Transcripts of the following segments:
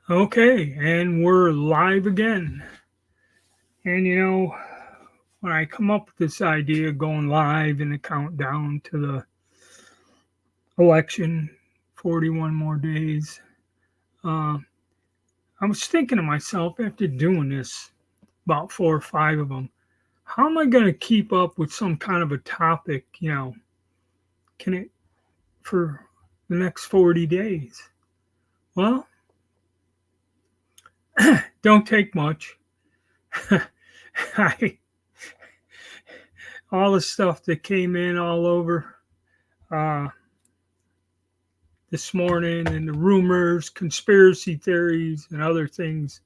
Okay, and we're live again. And when I come up with this idea of going live in the countdown to the election, 41 more days, uh, I was thinking to myself after doing this, about four or five of them, how am I going to keep up with some kind of a topic, can it for the next 40 days? Well, don't take much. I, all the stuff that came in all over uh, this morning and the rumors, conspiracy theories, and other things.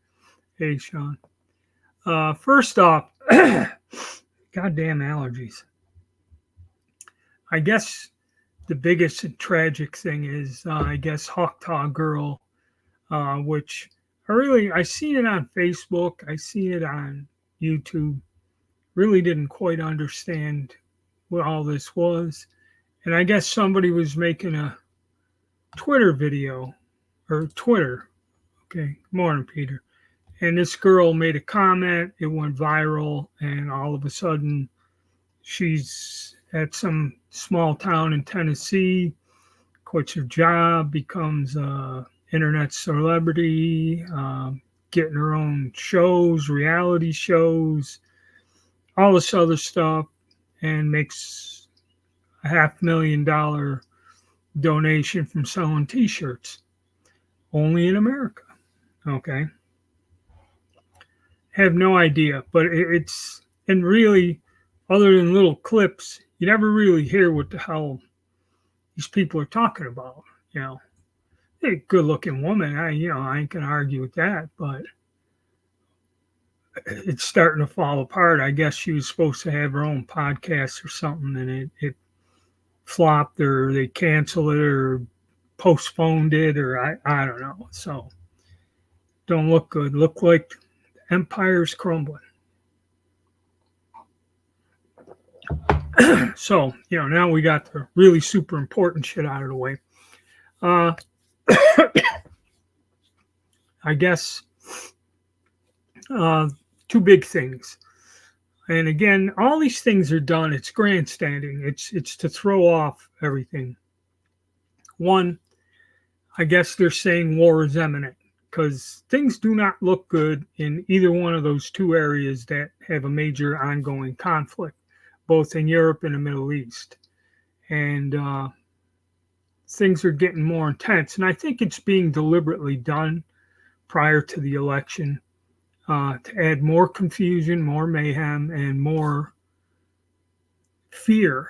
Hey, Sean. First off, goddamn allergies. I guess the biggest and tragic thing is, I guess, Hawktaw Girl, which I seen it on Facebook, I seen it on YouTube. Really didn't quite understand what all this was. And I guess somebody was making a Twitter video or Twitter. Okay, good morning, Peter. And this girl made a comment, it went viral, and all of a sudden she's at some small town in Tennessee, quits her job, becomes a internet celebrity, getting her own shows, reality shows, all this other stuff, and makes $500,000 donation from selling T-shirts, only in America. Okay, have no idea, but it's and really, other than little clips, you never really hear what the hell these people are talking about. You know, a good-looking woman. I ain't gonna argue with that, but it's starting to fall apart. I guess she was supposed to have her own podcast or something, and it flopped, or they canceled it, or postponed it, or I don't know. So don't look good. Look like the empire's crumbling. So, now we got the really super important shit out of the way. Uh, I guess two big things. And again, all these things are done. It's grandstanding. It's to throw off everything. One, I guess they're saying war is imminent because things do not look good in either one of those two areas that have a major ongoing conflict, both in Europe and the Middle East. And things are getting more intense. And I think it's being deliberately done prior to the election to add more confusion, more mayhem, and more fear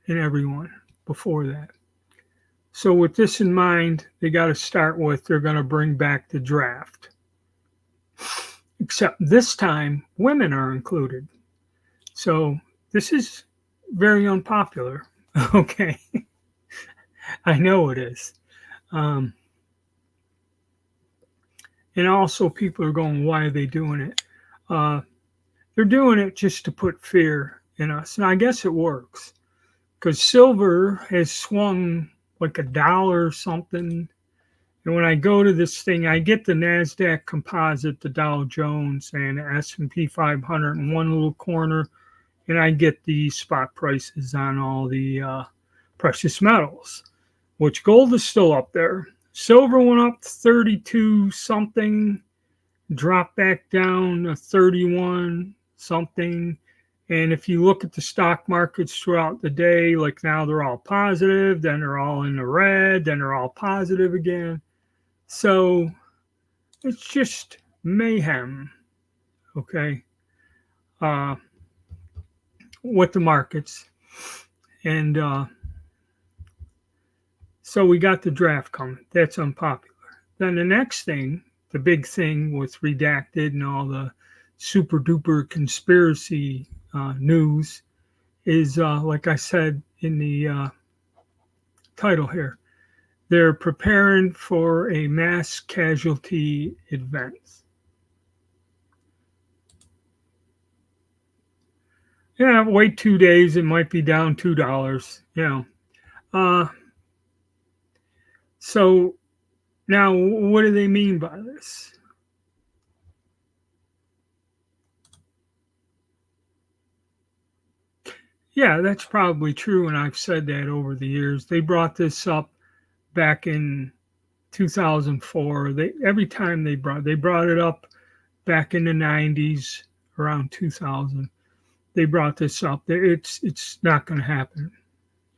in everyone before that. So, with this in mind, they got to start with they're going to bring back the draft. Except this time, women are included. So, this is very unpopular. Okay. I know it is. And also, people are going, why are they doing it? They're doing it just to put fear in us. And I guess it works because silver has swung like $1 or something. And when I go to this thing, I get the NASDAQ composite, the Dow Jones, and the S&P 500 in one little corner. And I get the spot prices on all the precious metals, which gold is still up there. Silver went up 32 something, dropped back down to 31 something. And if you look at the stock markets throughout the day, like now they're all positive, then they're all in the red, then they're all positive again. So it's just mayhem, okay, with the markets. And so we got the draft coming. That's unpopular. Then the next thing, the big thing with redacted and all the super duper conspiracy news is, like I said in the title here, they're preparing for a mass casualty event. Yeah, wait 2 days, it might be down $2. So Now, what do they mean by this? Yeah, that's probably true, and I've said that over the years. They brought this up back in 2004. Every time they brought it up back in the 90s, around 2000. They brought this up. It's not going to happen.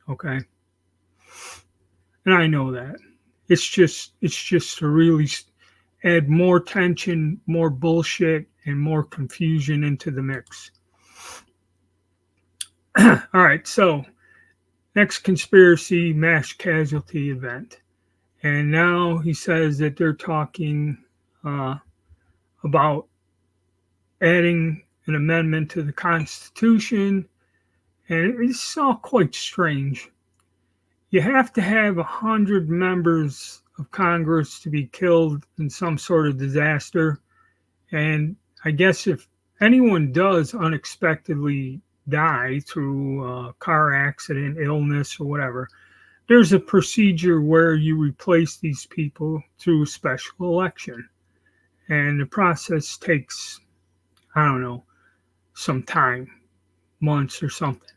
Okay, and I know that. It's just to really add more tension, more bullshit, and more confusion into the mix. All right, so next conspiracy, mass casualty event. And now he says that they're talking about adding an amendment to the Constitution. And it's all quite strange. You have to have 100 members of Congress to be killed in some sort of disaster. And I guess if anyone does unexpectedly die through a car accident, illness, or whatever, there's a procedure where you replace these people through a special election. And the process takes, I don't know, some time, months or something.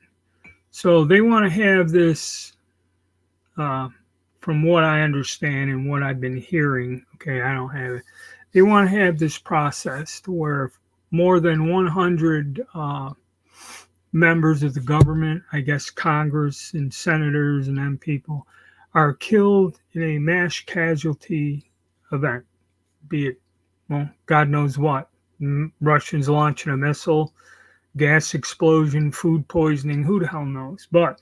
So they want to have this, from what I understand and what I've been hearing, okay, I don't have it. They want to have this process to where more than 100 members of the government, I guess Congress and senators and them people, are killed in a mass casualty event, be it, well, God knows what. Russians launching a missile, gas explosion, food poisoning, who the hell knows? But,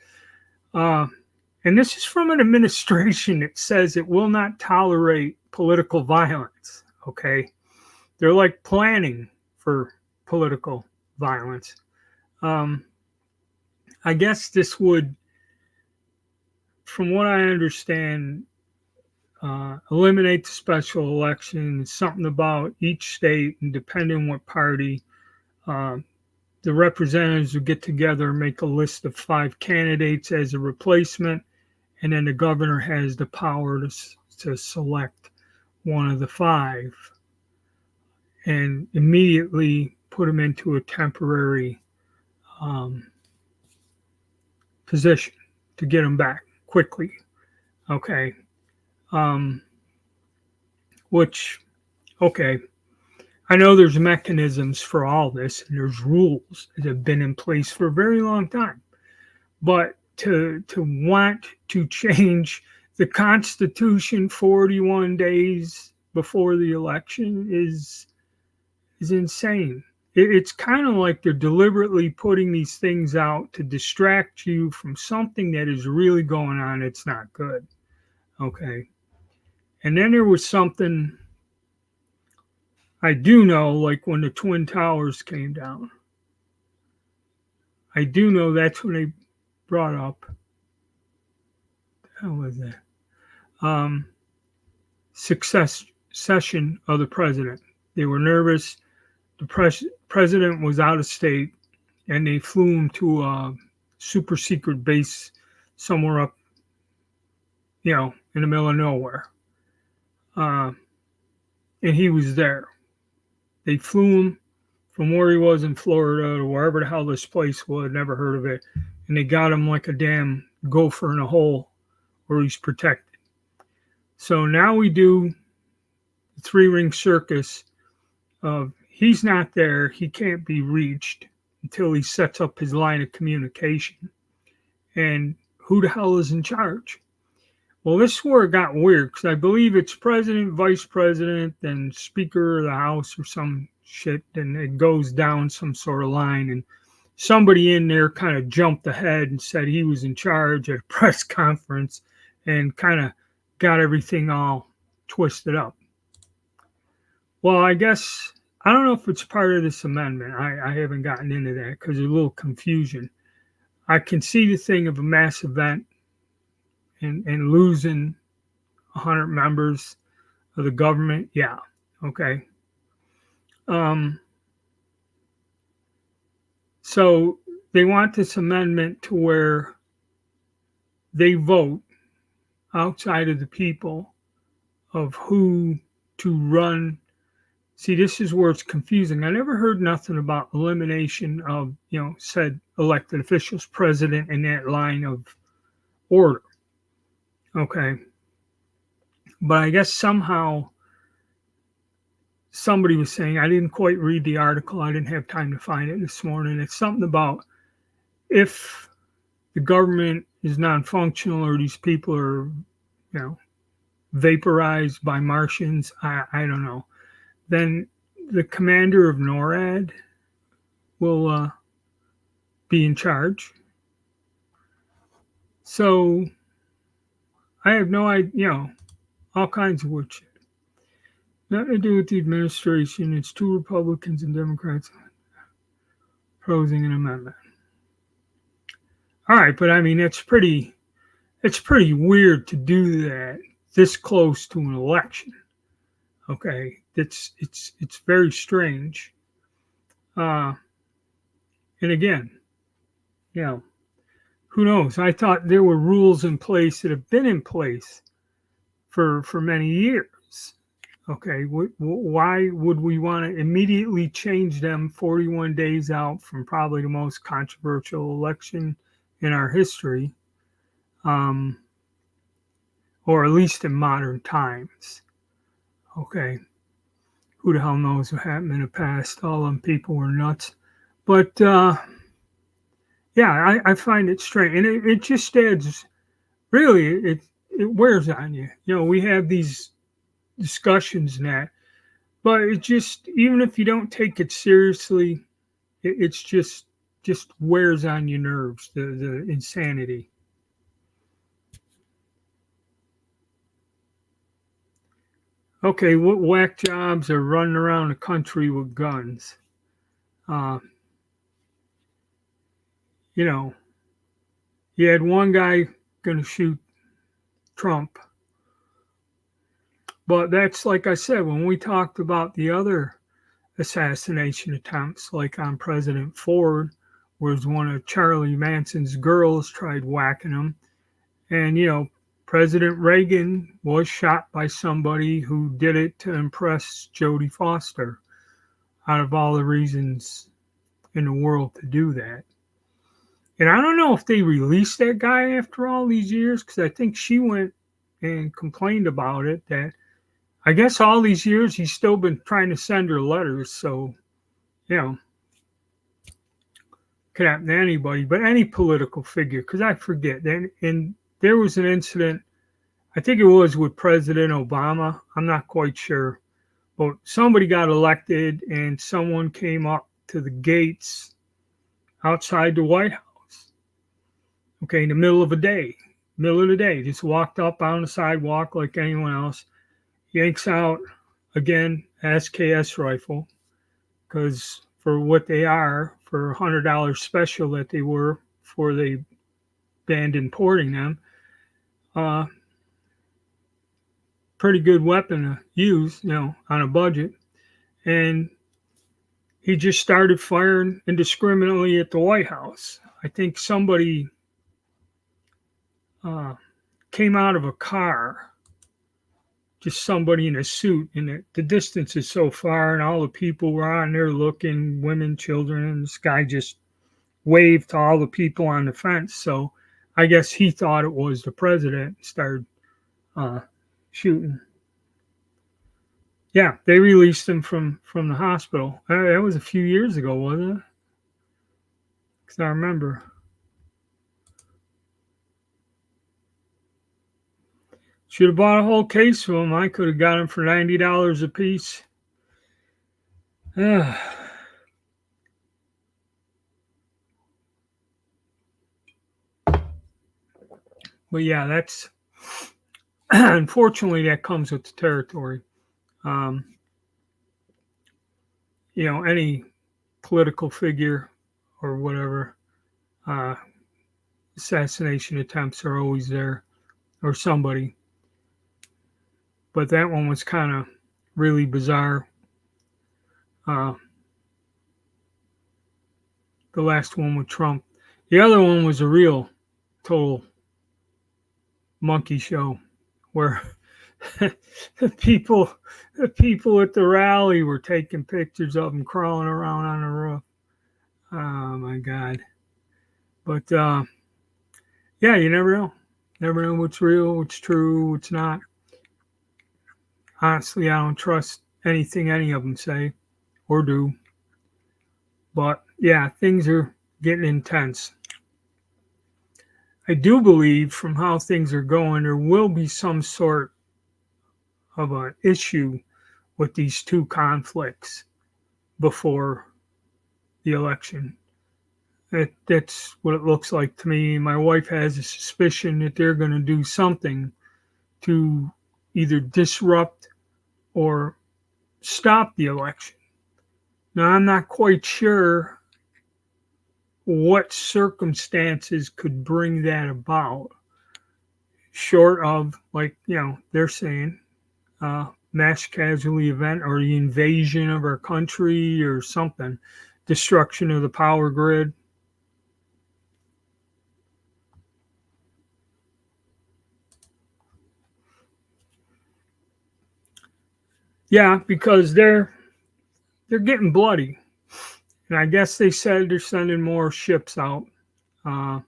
and this is from an administration that says it will not tolerate political violence, okay? They're like planning for political violence. I guess this would, from what I understand, eliminate the special election. Something about each state, and depending on what party, the representatives would get together and make a list of 5 candidates as a replacement, and then the governor has the power to select one of the 5 and immediately put them into a temporary position to get them back quickly. Okay. Which, okay, I know there's mechanisms for all this and there's rules that have been in place for a very long time. But to want to change the Constitution 41 days before the election is insane. It's kind of like they're deliberately putting these things out to distract you from something that is really going on that's not good. Okay. And then there was something I do know, like when the Twin Towers came down. I do know that's when they brought up, how was that? Succession of the president. They were nervous. The president was out of state, and they flew him to a super secret base somewhere up, in the middle of nowhere. And he was there. They flew him from where he was in Florida to wherever the hell this place was, never heard of it. And they got him like a damn gopher in a hole where he's protected. So now we do the 3-ring circus of he's not there, he can't be reached until he sets up his line of communication. And who the hell is in charge? Well, this is where it got weird, because I believe it's president, vice president, then speaker of the house or some shit, and it goes down some sort of line. And somebody in there kind of jumped ahead and said he was in charge at a press conference and kind of got everything all twisted up. Well, I guess, I don't know if it's part of this amendment. I haven't gotten into that because there's a little confusion. I can see the thing of a mass event and losing 100 members of the government. Yeah, okay. So they want this amendment to where they vote outside of the people of who to run. See, this is where it's confusing. I never heard nothing about elimination of, said elected officials, president, in that line of order. Okay. But I guess somehow somebody was saying, I didn't quite read the article. I didn't have time to find it this morning. It's something about if the government is non-functional or these people are, vaporized by Martians, I don't know, then the commander of NORAD will be in charge. So I have no idea, all kinds of weird shit. Nothing to do with the administration. It's 2 Republicans and Democrats proposing an amendment. All right, but I mean, it's pretty weird to do that this close to an election. Okay, it's very strange. And again, who knows? I thought there were rules in place that have been in place for many years. Okay, why would we want to immediately change them 41 days out from probably the most controversial election in our history, or at least in modern times? Okay, who the hell knows what happened in the past? All them people were nuts. But yeah, I find it strange, and it just adds. Really, it wears on you. We have these discussions and that, but it just, even if you don't take it seriously, it's just wears on your nerves, the insanity. Okay, what whack jobs are running around the country with guns? You had one guy going to shoot Trump. But that's, like I said, when we talked about the other assassination attempts, like on President Ford, where one of Charlie Manson's girls tried whacking him. And, President Reagan was shot by somebody who did it to impress Jodie Foster, out of all the reasons in the world to do that. And I don't know if they released that guy after all these years, because I think she went and complained about it, that I guess all these years he's still been trying to send her letters. So, could happen to anybody, but any political figure, because I forget. And there was an incident, I think it was with President Obama. I'm not quite sure. But somebody got elected and someone came up to the gates outside the White House. Okay, in the middle of the day, just walked up on the sidewalk like anyone else. Yanks out, again, SKS rifle, because for what they are, for $100 special that they were before they banned importing them, pretty good weapon to use, on a budget. And he just started firing indiscriminately at the White House. I think somebody came out of a car, just somebody in a suit, and the distance is so far, and all the people were on there looking, women, children, and this guy just waved to all the people on the fence. So I guess he thought it was the president, and started shooting. Yeah, they released him from the hospital. That was a few years ago, wasn't it? Because I remember. Should have bought a whole case of them. I could have got them for $90 a piece. But yeah, that's unfortunately that comes with the territory. Any political figure or whatever, assassination attempts are always there, or somebody. But that one was kind of really bizarre. The last one with Trump. The other one was a real total monkey show, where the people, the people at the rally were taking pictures of them crawling around on the roof. Oh my God! But yeah, you never know. Never know what's real, what's true, what's not. Honestly, I don't trust anything any of them say or do. But yeah, things are getting intense. I do believe from how things are going, there will be some sort of an issue with these two conflicts before the election. That's what it looks like to me. My wife has a suspicion that they're going to do something to either disrupt or stop the election. Now, I'm not quite sure what circumstances could bring that about, short of, like, they're saying, mass casualty event or the invasion of our country or something, destruction of the power grid. Yeah, because they're getting bloody, and I guess they said they're sending more ships out uh,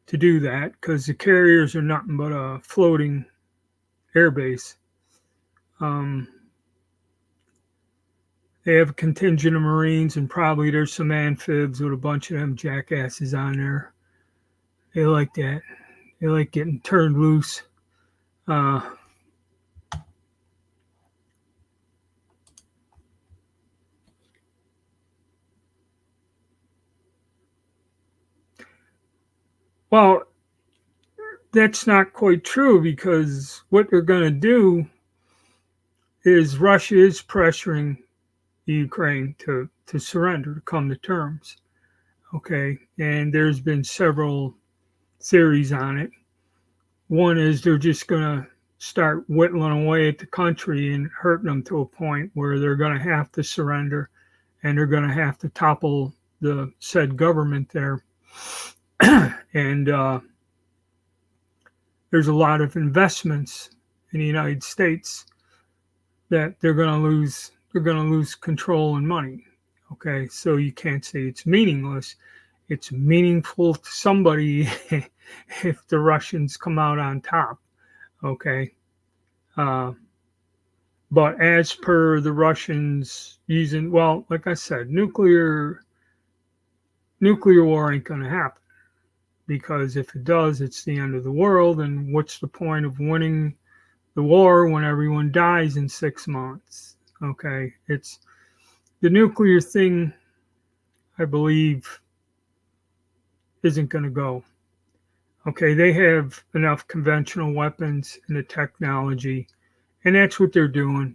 to do that because the carriers are nothing but a floating airbase. Um, they have a contingent of Marines, and probably there's some amphibs with a bunch of them jackasses on there. They like that. They like getting turned loose. Uh, well, that's not quite true because what they're going to do is Russia is pressuring the Ukraine to surrender, to come to terms. Okay. And there's been several theories on it. One is they're just going to start whittling away at the country and hurting them to a point where they're going to have to surrender and they're going to have to topple the said government there. And there's a lot of investments in the United States that they're going to lose. They're going to lose control and money. Okay, so you can't say it's meaningless. It's meaningful to somebody if the Russians come out on top. Okay, but as per the Russians using, well, like I said, nuclear war ain't going to happen because if it does, it's the end of the world. And what's the point of winning the war when everyone dies in 6 months? Okay, it's the nuclear thing, I believe, isn't going to go. Okay, they have enough conventional weapons and the technology, and that's what they're doing.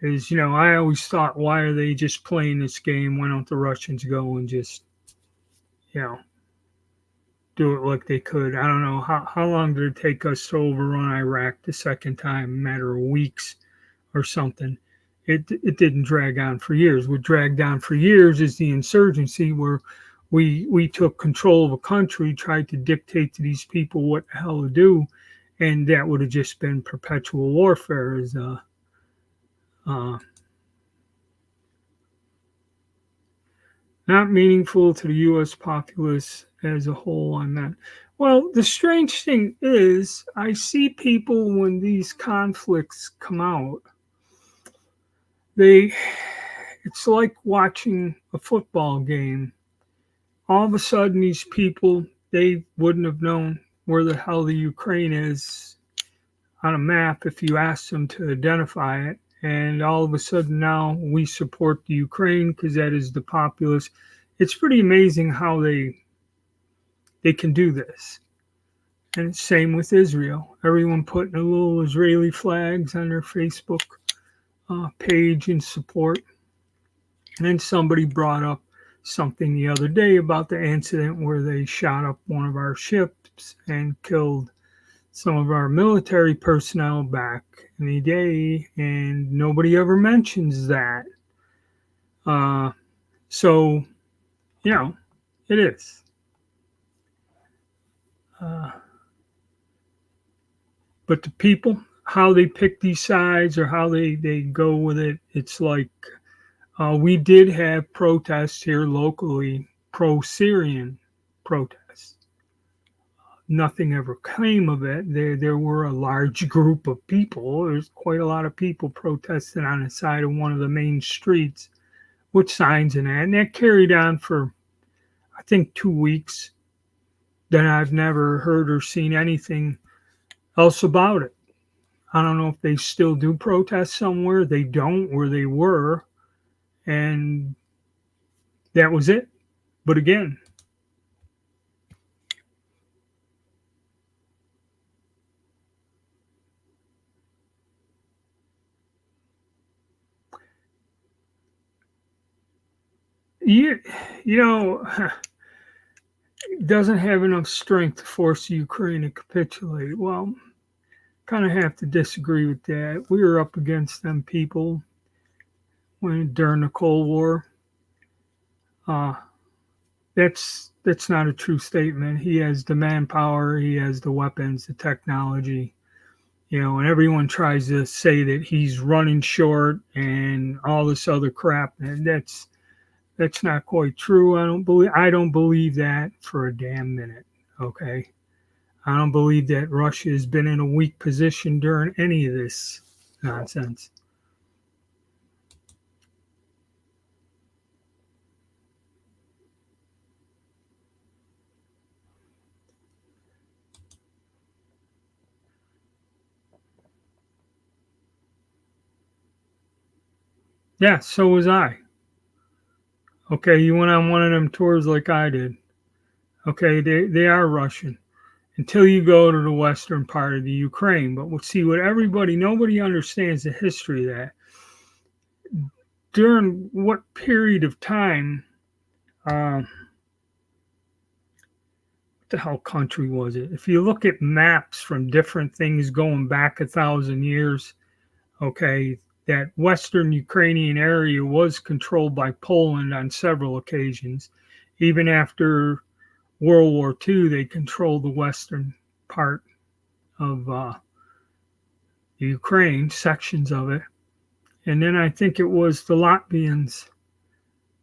Is, I always thought, why are they just playing this game? Why don't the Russians go and just, do it like they could? I don't know. How long did it take us to overrun Iraq the second time? A matter of weeks or something. It didn't drag on for years. What dragged on for years is the insurgency, where we took control of a country, tried to dictate to these people what the hell to do, and that would have just been perpetual warfare. As not meaningful to the U.S. populace as a whole. I meant. Well, the strange thing is, I see people when these conflicts come out, it's like watching a football game. All of a sudden, these people, they wouldn't have known where the hell the Ukraine is on a map if you asked them to identify it. And all of a sudden now we support the Ukraine because that is the populace. It's pretty amazing how they can do this. And same with Israel. Everyone putting a little Israeli flags on their Facebook page in support. And then somebody brought up something the other day about the incident where they shot up one of our ships and killed some of our military personnel back in the day, and nobody ever mentions that. So, it is. But the people, how they pick these sides or how they go with it. It's like we did have protests here locally, pro-Syrian protests. Nothing ever came of it. There were a large group of people. There's quite a lot of people protesting on the side of one of the main streets with signs and that. And that carried on for, I think, 2 weeks. Then I've never heard or seen anything else about it. I don't know if they still do protest somewhere. They don't, where they were. And that was it. But again, you, you know, doesn't have enough strength to force Ukraine to capitulate. Well, kind of have to disagree with that. We were up against them people during the Cold War. Uh, that's not a true statement. He has the manpower, he has the weapons, the technology, and everyone tries to say that he's running short and all this other crap, and that's not quite true. I don't believe that for a damn minute. Okay, I don't believe that Russia has been in a weak position during any of this nonsense. Yeah, so was I. Okay, you went on one of them tours like I did. Okay, they are Russian until you go to the western part of the Ukraine. But we'll see what nobody understands the history of that. During what period of time, what the hell country was it? If you look at maps from different things going back 1,000 years, okay, that western Ukrainian area was controlled by Poland on several occasions. Even after World War II, they controlled the western part of Ukraine, sections of it. And then I think it was the Latvians.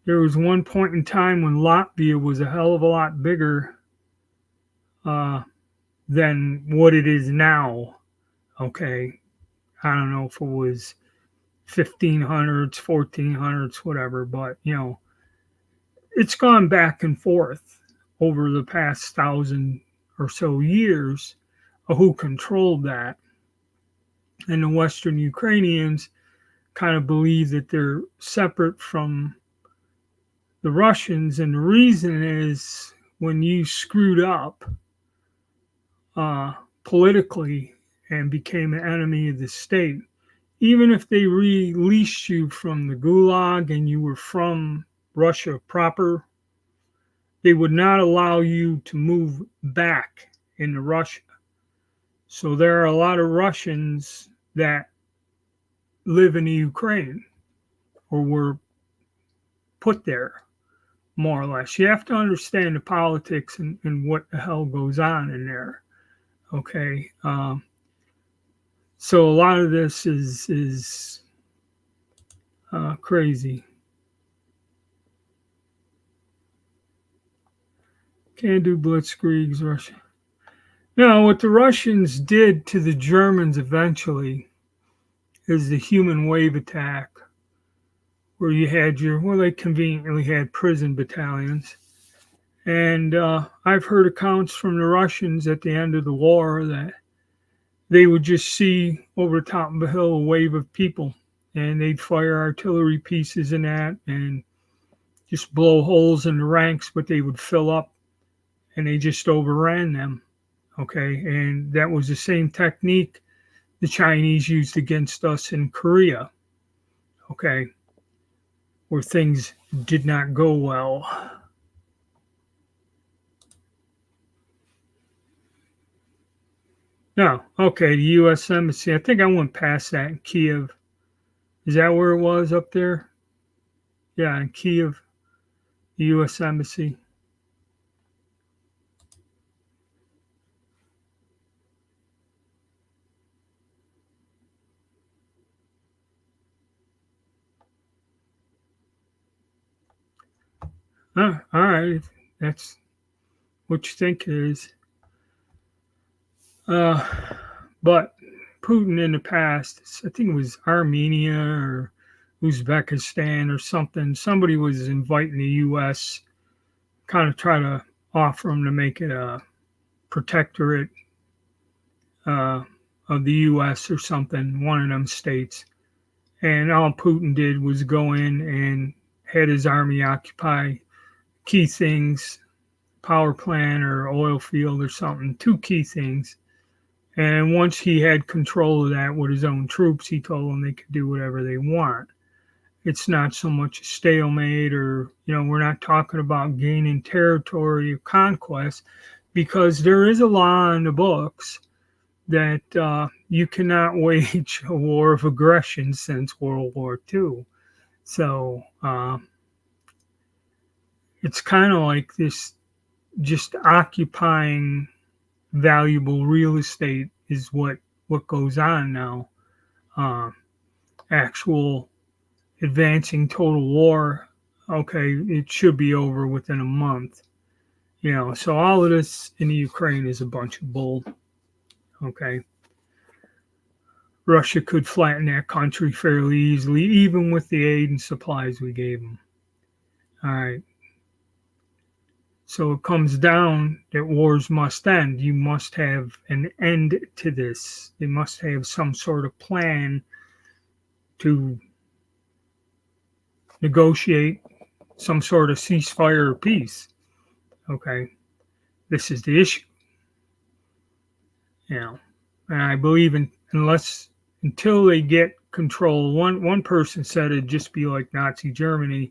There was one point in time when Latvia was a hell of a lot bigger than what it is now. Okay. I don't know if it was 1500s, 1400s, whatever, but it's gone back and forth over the past 1,000 or so years of who controlled that. And the Western Ukrainians kind of believe that they're separate from the Russians. And the reason is when you screwed up politically and became an enemy of the state, even if they released you from the gulag and you were from Russia proper, they would not allow you to move back into Russia. So there are a lot of Russians that live in the Ukraine or were put there, more or less. You have to understand the politics and what the hell goes on in there. Okay. So a lot of this is crazy. Can't do blitzkriegs, Russia. Now, what the Russians did to the Germans eventually is the human wave attack, where you had they conveniently had prison battalions. And I've heard accounts from the Russians at the end of the war that they would just see over the top of a hill a wave of people, and they'd fire artillery pieces in that and just blow holes in the ranks, but they would fill up, and they just overran them. Okay, and that was the same technique the Chinese used against us in Korea. Okay, where things did not go well. No, okay, the U.S. Embassy. I think I went past that in Kiev. Is that where it was up there? Yeah, in Kiev, the U.S. Embassy. All right, if that's what you think it is. Uh, but Putin in the past, I think it was Armenia or Uzbekistan or something. Somebody was inviting the U.S. kind of try to offer them to make it a protectorate uh, of the U.S. or something, one of them states. And all Putin did was go in and had his army occupy key things, power plant or oil field or something, two key things. And once he had control of that with his own troops, he told them they could do whatever they want. It's not so much a stalemate or, we're not talking about gaining territory or conquest because there is a law in the books that you cannot wage a war of aggression since World War II. So it's kind of like this just occupying valuable real estate is what goes on now. Uh, Actual advancing total war, okay, it should be over within a month. So all of this in the Ukraine is a bunch of bull. Okay. Russia could flatten that country fairly easily, even with the aid and supplies we gave them. All right. So it comes down that wars must end. You must have an end to this. They must have some sort of plan to negotiate some sort of ceasefire or peace. Okay. This is the issue. And I believe until they get control, one person said it'd just be like Nazi Germany.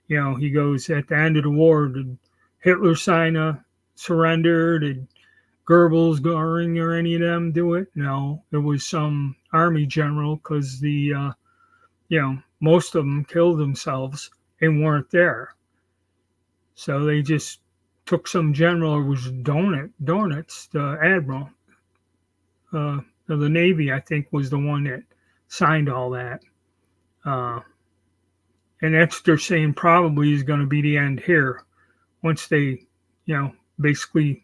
He goes, at the end of the war, did Hitler sign a surrender? Did Goebbels, Goering, or any of them do it? No, it was some army general because most of them killed themselves and weren't there. So they just took some general, it was Donitz, the admiral of the Navy, I think, was the one that signed all that. And that's, they're saying, probably is going to be the end here once they, basically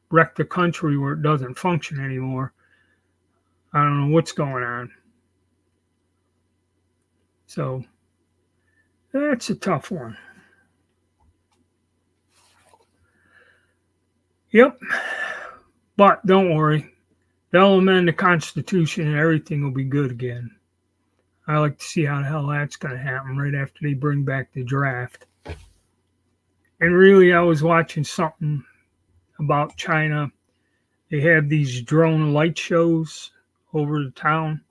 wreck the country where it doesn't function anymore. I don't know what's going on. So that's a tough one. Yep. But don't worry. They'll amend the Constitution and everything will be good again. I like to see how the hell that's going to happen right after they bring back the draft. And really, I was watching something about China. They have these drone light shows over the town,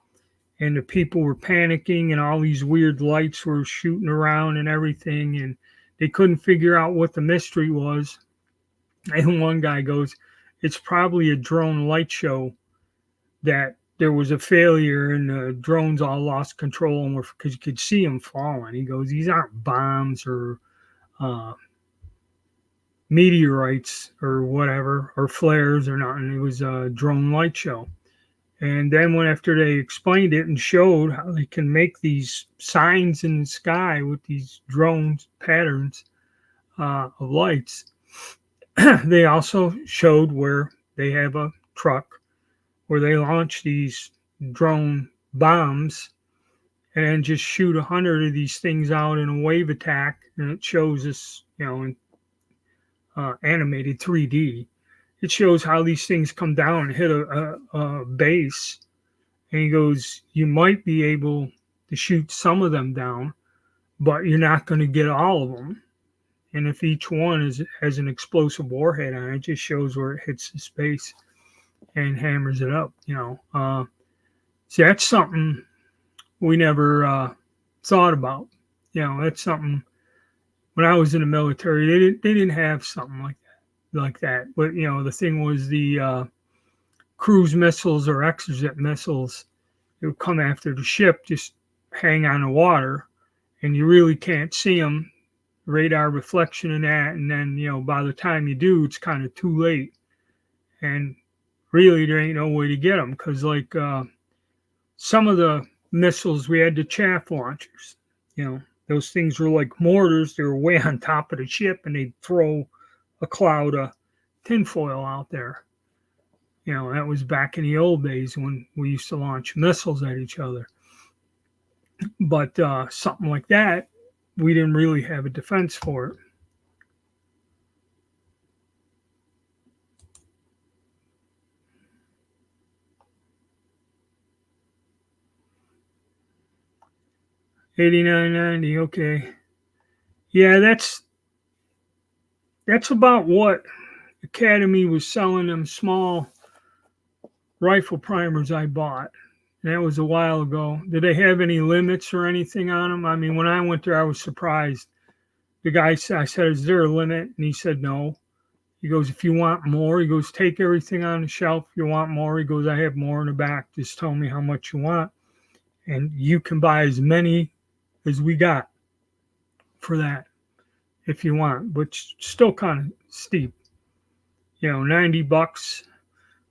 and the people were panicking, and all these weird lights were shooting around and everything, and they couldn't figure out what the mystery was. And one guy goes, it's probably a drone light show that there was a failure and the drones all lost control and because you could see them falling. He goes, these aren't bombs or meteorites or whatever, or flares or nothing. It was a drone light show. And then after they explained it and showed how they can make these signs in the sky with these drone patterns of lights, they also showed where they have a truck where they launch these drone bombs and then just shoot 100 of these things out in a wave attack. And it shows us, in animated 3D. It shows how these things come down and hit a base. And he goes, you might be able to shoot some of them down, but you're not going to get all of them. And if each one has an explosive warhead on it, it just shows where it hits the space and hammers it up. See, that's something we never thought about. That's something. When I was in the military, they didn't have something like that. But the thing was the cruise missiles or exocet missiles. It would come after the ship, just hang on the water, and you really can't see them. Radar reflection and that, and then by the time you do, it's kind of too late. And really, there ain't no way to get them because some of the missiles we had the chaff launchers. Those things were like mortars. They were way on top of the ship, and they'd throw a cloud of tinfoil out there. That was back in the old days when we used to launch missiles at each other. But something like that, we didn't really have a defense for it. $89.90. Okay. Yeah, that's about what Academy was selling them small rifle primers I bought. And that was a while ago. Did they have any limits or anything on them? I mean, when I went there, I was surprised. The guy said, I said, is there a limit? And he said, no. He goes, if you want more, he goes, take everything on the shelf. If you want more, he goes, I have more in the back. Just tell me how much you want. And you can buy as many as we got for that if you want, but still kind of steep. $90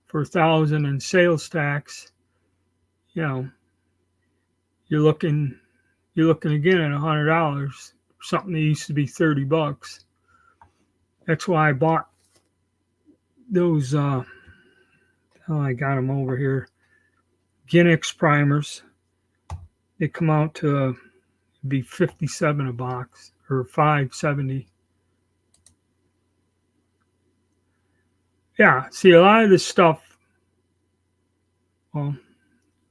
for 1,000 in sales tax. You're looking again at $100, something that used to be $30. That's why I bought those. I got them over here. Ginix primers. They come out to be $57 a box or $5.70. Yeah, see, a lot of this stuff. Well,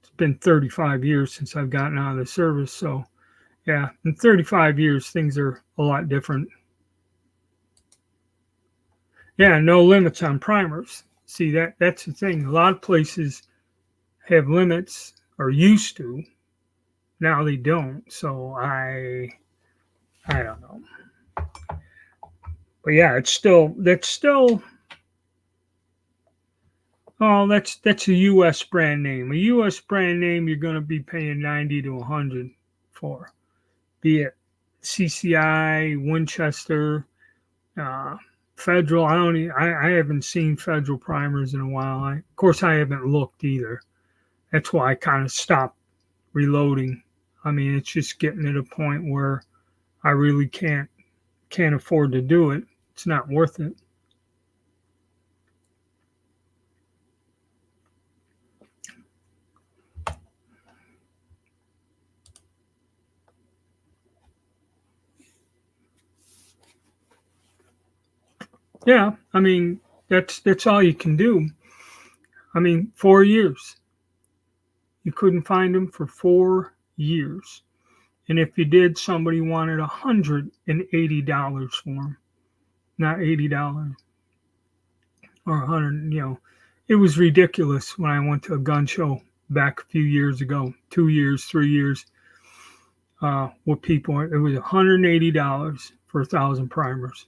it's been 35 years since I've gotten out of the service, so yeah, in 35 years things are a lot different. Yeah, no limits on primers. See, that's the thing. A lot of places have limits or used to. Now they don't. So I don't know. But yeah, that's a US brand name. A US brand name you're going to be paying 90 to 100 for. Be it CCI, Winchester, Federal. I haven't seen Federal primers in a while. Of course, I haven't looked either. That's why I kind of stopped reloading. I mean, it's just getting at a point where I really can't afford to do it. It's not worth it. Yeah, I mean, that's all you can do. I mean, 4 years. You couldn't find them for 4 years. And if you did, somebody wanted $180 for them. Not $80 or 100, It was ridiculous when I went to a gun show back a few years ago, 2 years, 3 years, with people. It was $180 for 1,000 primers.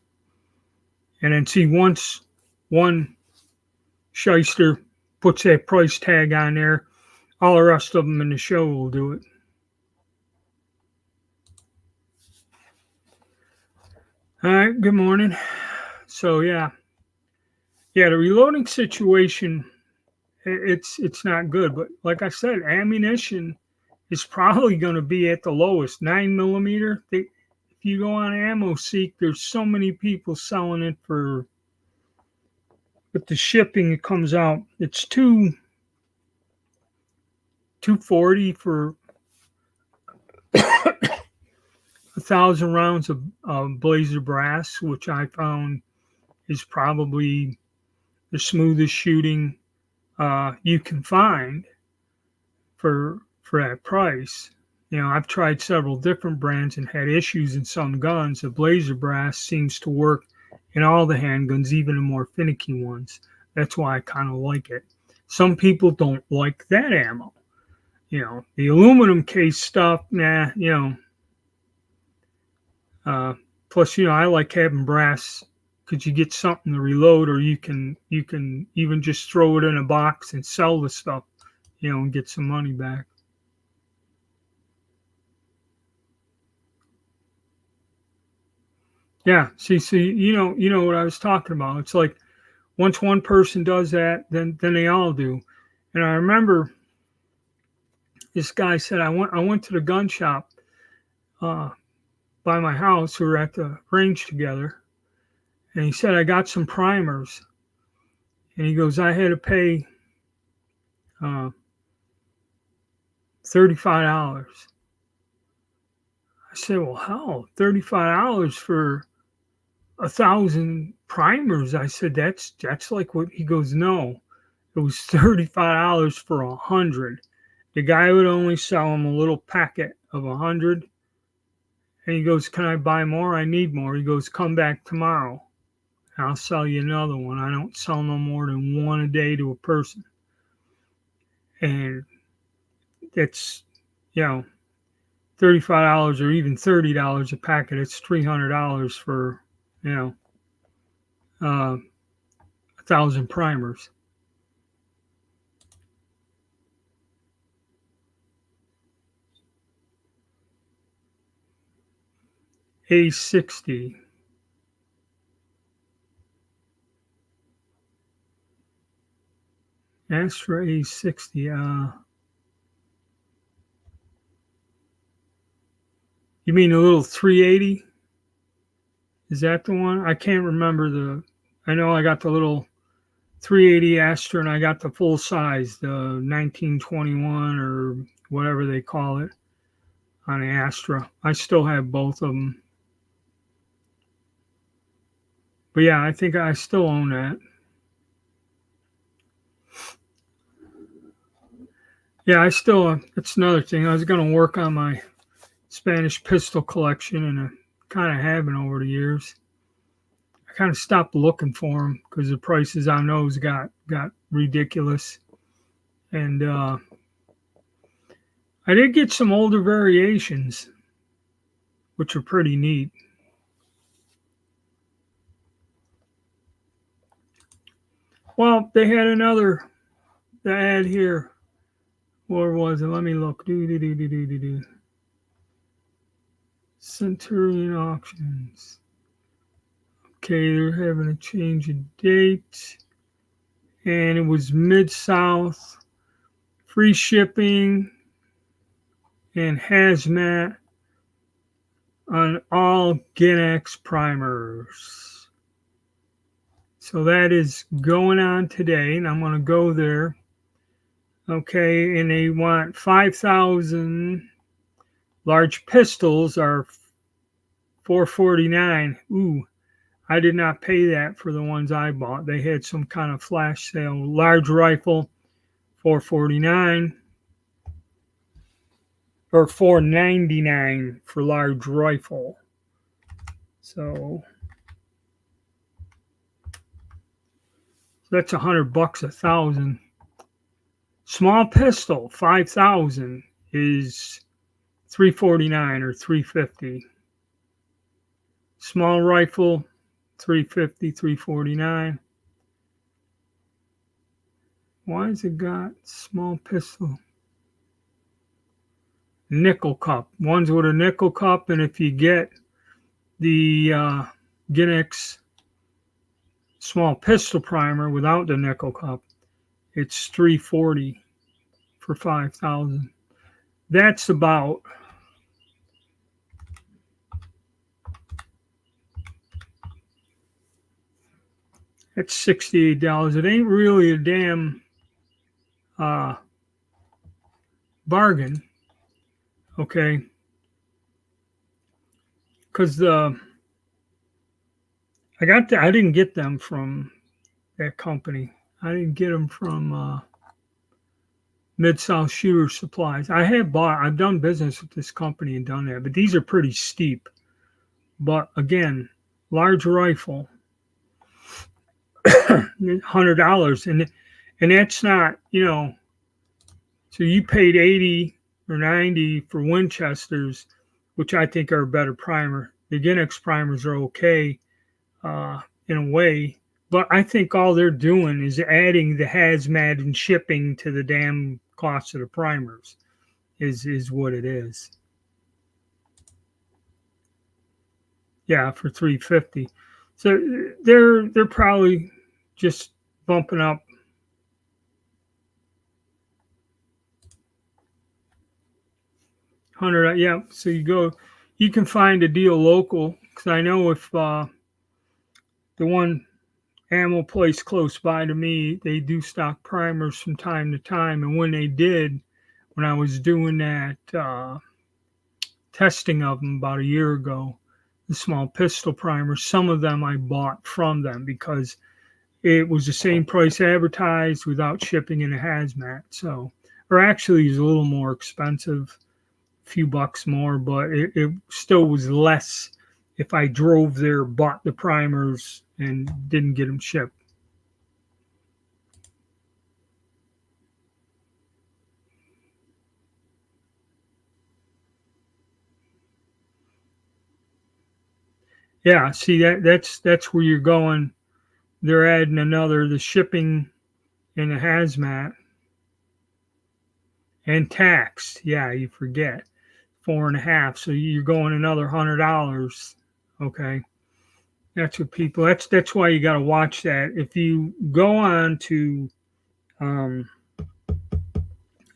And then see, once one shyster puts that price tag on there, all the rest of them in the show will do it. All right, good morning. So yeah, the reloading situation, it's not good. But like I said, ammunition is probably going to be at the lowest. 9mm. If you go on AmmoSeek, there's so many people selling it for. With the shipping, it comes out. It's $240 for 1,000 rounds of Blazer brass, which I found is probably the smoothest shooting you can find for that price. I've tried several different brands and had issues in some guns. The Blazer brass seems to work in all the handguns, even the more finicky ones. That's why I kind of like it. Some people don't like that ammo. The aluminum case stuff, nah, plus, I like having brass because you get something to reload, or you can even just throw it in a box and sell the stuff, and get some money back. Yeah, see, you know what I was talking about. It's like once one person does that, then they all do. And I remember this guy said, I went to the gun shop by my house. We were at the range together, and he said, I got some primers. And he goes, I had to pay $35. I said, well, how? $35 for 1,000 primers? I said, that's like what? He goes, no, it was $35 for 100. The guy would only sell him a little packet of 100. And he goes, can I buy more? I need more. He goes, come back tomorrow. I'll sell you another one. I don't sell no more than one a day to a person. And it's, $35 or even $30 a packet. It's $300 for, 1,000 primers. A60. Astra A60. You mean the little 380? Is that the one? I can't remember I know I got the little 380 Astra and I got the full size, the 1921 or whatever they call it on the Astra. I still have both of them. But yeah, I think I still own that. Yeah, it's another thing. I was going to work on my Spanish pistol collection, and I kind of haven't over the years. I kind of stopped looking for them because the prices on those got ridiculous. And I did get some older variations, which are pretty neat. Well, they had the ad here. Where was it? Let me look. Centurion Auctions. Okay, they're having a change of date. And it was Mid-South. Free shipping and hazmat on all Ginex primers. So that is going on today, and I'm going to go there. Okay, and they want 5,000 large pistols are $449. Ooh, I did not pay that for the ones I bought. They had some kind of flash sale. Large rifle, $449 or $499 for large rifle. So that's $100 1,000. Small pistol, 5,000 is $349 or $350. Small rifle, $350, $349. Why has it got small pistol? Nickel cup. One's with a nickel cup, and if you get the Ginex small pistol primer without the nickel cup, it's $340 for 5,000. That's about $68. It ain't really a damn bargain, okay? Because I didn't get them from that company. I didn't get them from Mid-South Shooter Supplies. I've done business with this company and done that, but these are pretty steep. But again, large rifle, $100, and that's not, so you paid $80 or $90 for Winchesters, which I think are a better primer. The Ginex primers are okay in a way, but I think all they're doing is adding the hazmat and shipping to the damn cost of the primers is what it is. Yeah, for $350. So they're probably just bumping up. $100. Yeah. So you you can find a deal local, because I know if the one ammo place close by to me, they do stock primers from time to time. And when they did, when I was doing that testing of them about a year ago, the small pistol primers, some of them I bought from them because it was the same price advertised without shipping in a hazmat. So, or actually, it's a little more expensive, a few bucks more, but it still was less if I drove there, bought the primers, and didn't get them shipped. Yeah, see that's where you're going. They're adding the shipping and the hazmat and tax. Yeah, you forget 4.5. So you're going another $100. Okay, that's what people. That's why you got to watch that. If you go on to um,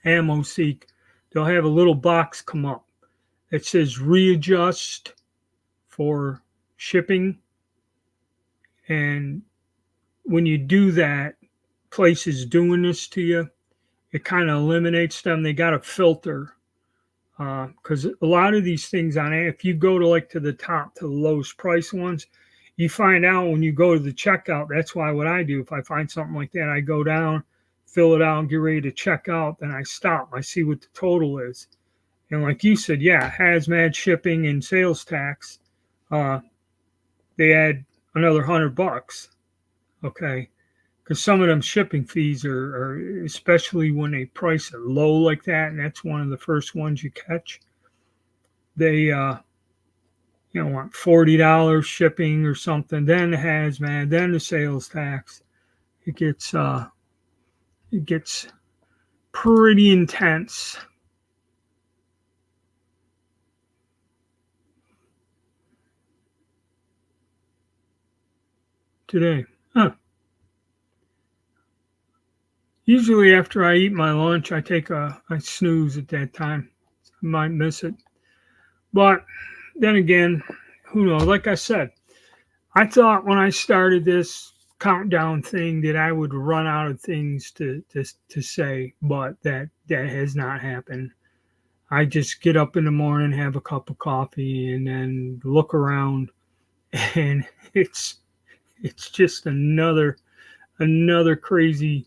Ammo Seek, they'll have a little box come up that says readjust for shipping, and when you do that, places doing this to you, it kind of eliminates them. They got a filter because a lot of these things on it, if you go to like to the top to the lowest price ones, you find out when you go to the checkout. That's why what I do, if I find something like that, I go down, fill it out, and get ready to check out. Then I stop. I see what the total is, and like you said, yeah, hazmat shipping and sales tax, uh, they add another $100. Okay, because some of them shipping fees are, especially when they price it low like that, and that's one of the first ones you catch. They want $40 shipping or something, then the hazmat, then the sales tax. It gets pretty intense. Today. Huh. Usually after I eat my lunch, I snooze at that time. I might miss it. But then again, who knows? Like I said, I thought when I started this countdown thing that I would run out of things to say, but that has not happened. I just get up in the morning, have a cup of coffee, and then look around, and it's just another crazy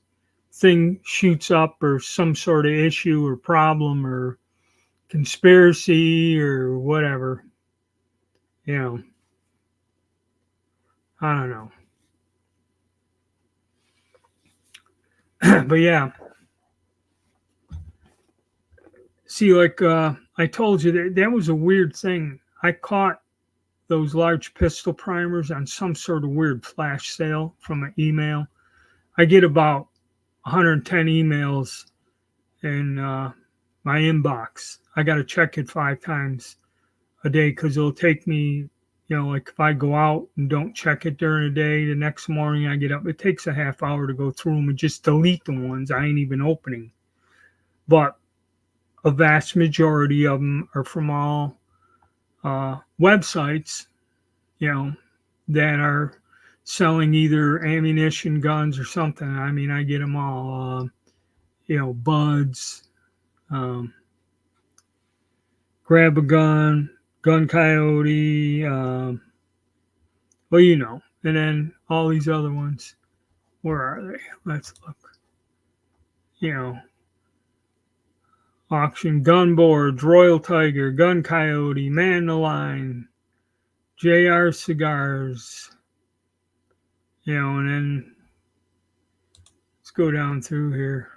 thing shoots up, or some sort of issue or problem or conspiracy or whatever. You know, I don't know. But yeah, see, like I told you, that was a weird thing. I caught those large pistol primers on some sort of weird flash sale from an email. I get about 110 emails in my inbox. I got to check it 5 times a day because it'll take me, like if I go out and don't check it during the day, the next morning I get up, it takes a half hour to go through them and just delete the ones I ain't even opening. But a vast majority of them are from all websites, that are selling either ammunition, guns, or something. I mean, I get them all, Buds, um, Grab a Gun, Gun Coyote, and then all these other ones. Where are they? Let's look. Auction Gun Boards, Royal Tiger, Gun Coyote, Man the Line, JR Cigars, and then let's go down through here.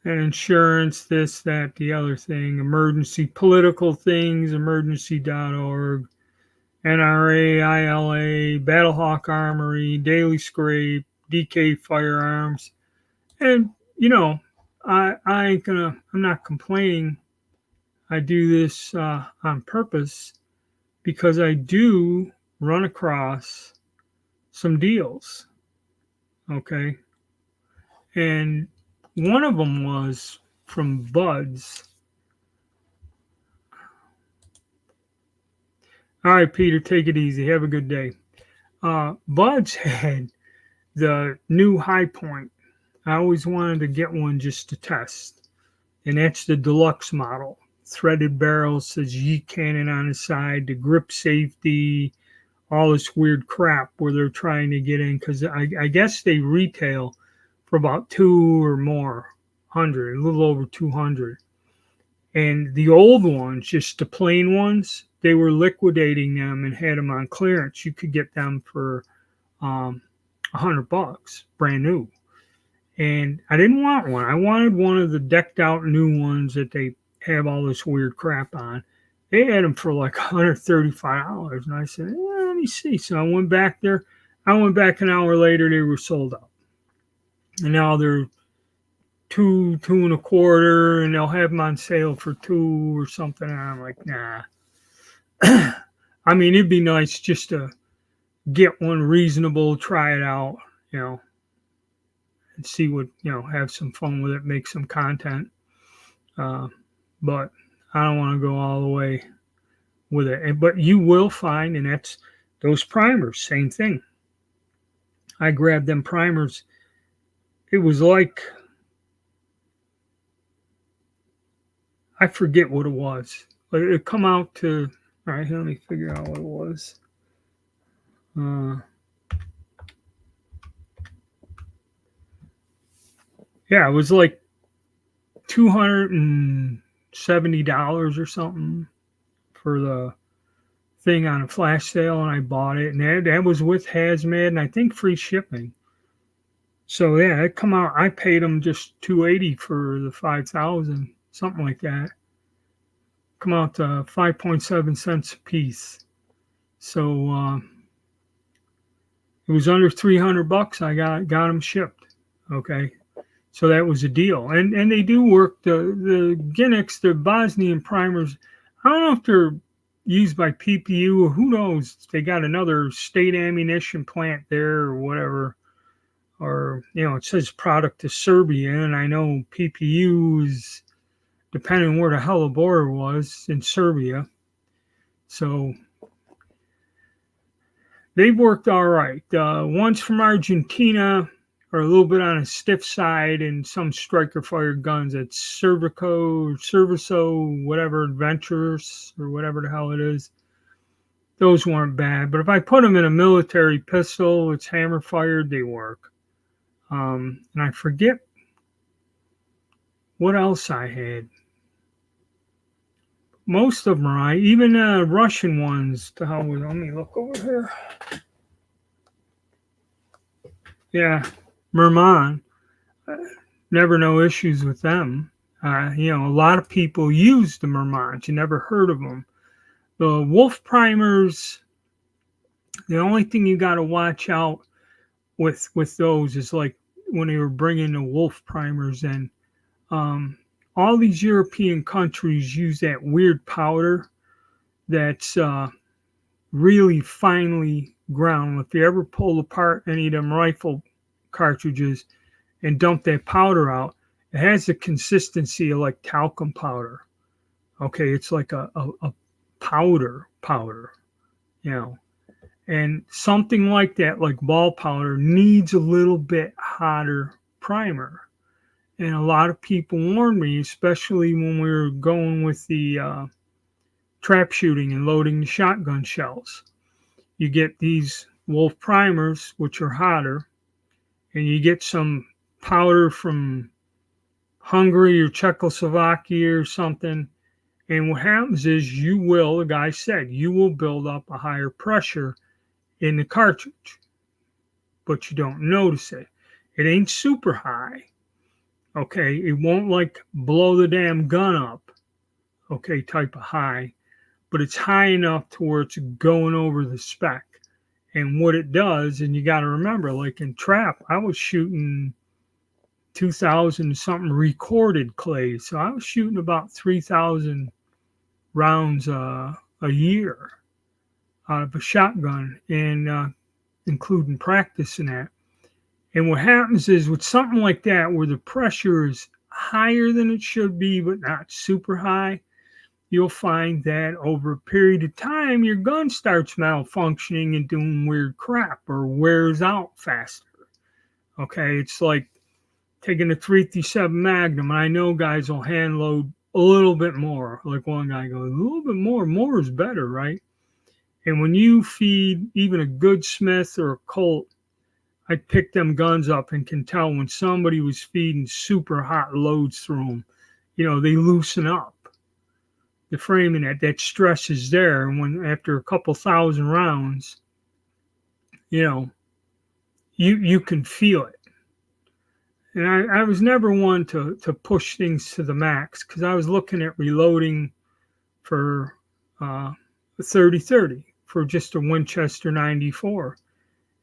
And insurance, this, that, the other thing, emergency, political things, emergency.org, NRA, ILA, Battlehawk Armory, Daily Scrape, DK Firearms. And, I'm not complaining. I do this on purpose because I do run across some deals. Okay. And one of them was from buds. All right, Peter, take it easy. Have a good day. Buds had the new high point. I always wanted to get one just to test, and that's the deluxe model. Threaded barrel, says yeet cannon on the side, the grip safety, all this weird crap where they're trying to get in, because I guess they retail for about two or more hundred, a little over 200. And the old ones, just the plain ones, they were liquidating them and had them on clearance. You could get them for $100, brand new. And I didn't want one. I wanted one of the decked out new ones that they have all this weird crap on. They had them for like $135. And I said, let me see. So I went back there. I went back an hour later. They were sold out. And now they're two and a quarter, and they'll have them on sale for $2 or something. And I'm like, nah. I mean, it'd be nice just to get one reasonable, try it out, and see what, have some fun with it, make some content. But I don't want to go all the way with it. But you will find, and that's those primers, same thing. I grabbed them primers. It was like, I forget what it was, but it come out to, all right, let me figure out what it was. Yeah, it was like $270 or something for the thing on a flash sale, and I bought it, and that was with hazmat, and I think free shipping. So yeah, it come out. I paid them just $280 for the 5,000, something like that. Come out to 5.7 cents a piece. So it was under $300. I got them shipped. Okay, so that was a deal, and they do work. The Ginnix, the Bosnian primers. I don't know if they're used by PPU or who knows. They got another state ammunition plant there or whatever. Or, it says product to Serbia, and I know PPU is depending on where the hell the border was in Serbia. So they've worked all right. Ones from Argentina are a little bit on a stiff side, and some striker fired guns at Serviso, whatever, Adventures, or whatever the hell it is. Those weren't bad. But if I put them in a military pistol, it's hammer fired, they work. And I forget what else I had. Most of them are right. Even Russian ones. To hell with. Let me look over here. Yeah, Merman. Never no issues with them. A lot of people use the Mermans. You never heard of them. The Wolf primers. The only thing you got to watch out with those is like when they were bringing the Wolf primers in. All these European countries use that weird powder that's really finely ground. If you ever pull apart any of them rifle cartridges and dump that powder out, it has the consistency of like talcum powder. Okay, it's like a powder, And something like that, like ball powder, needs a little bit hotter primer. And a lot of people warned me, especially when we were going with the trap shooting and loading the shotgun shells. You get these Wolf primers, which are hotter, and you get some powder from Hungary or Czechoslovakia or something. And what happens is the guy said, you will build up a higher pressure in the cartridge, but you don't notice it. It ain't super high. Okay, it won't like blow the damn gun up, okay, type of high, but it's high enough to where it's going over the spec. And what it does, and you got to remember, like in trap, I was shooting 2,000 something recorded clays, so I was shooting about 3,000 rounds a year out of a shotgun, and including practice and that. And what happens is with something like that, where the pressure is higher than it should be, but not super high, you'll find that over a period of time, your gun starts malfunctioning and doing weird crap or wears out faster. Okay, it's like taking a 357 Magnum, and I know guys will hand load a little bit more. Like one guy goes, a little bit more is better, right? And when you feed even a good Smith or a Colt, I pick them guns up and can tell when somebody was feeding super hot loads through them. They loosen up. The framing, that stress is there. And when after a couple thousand rounds, you can feel it. And I was never one to push things to the max because I was looking at reloading for a 30-30 for just a Winchester 94.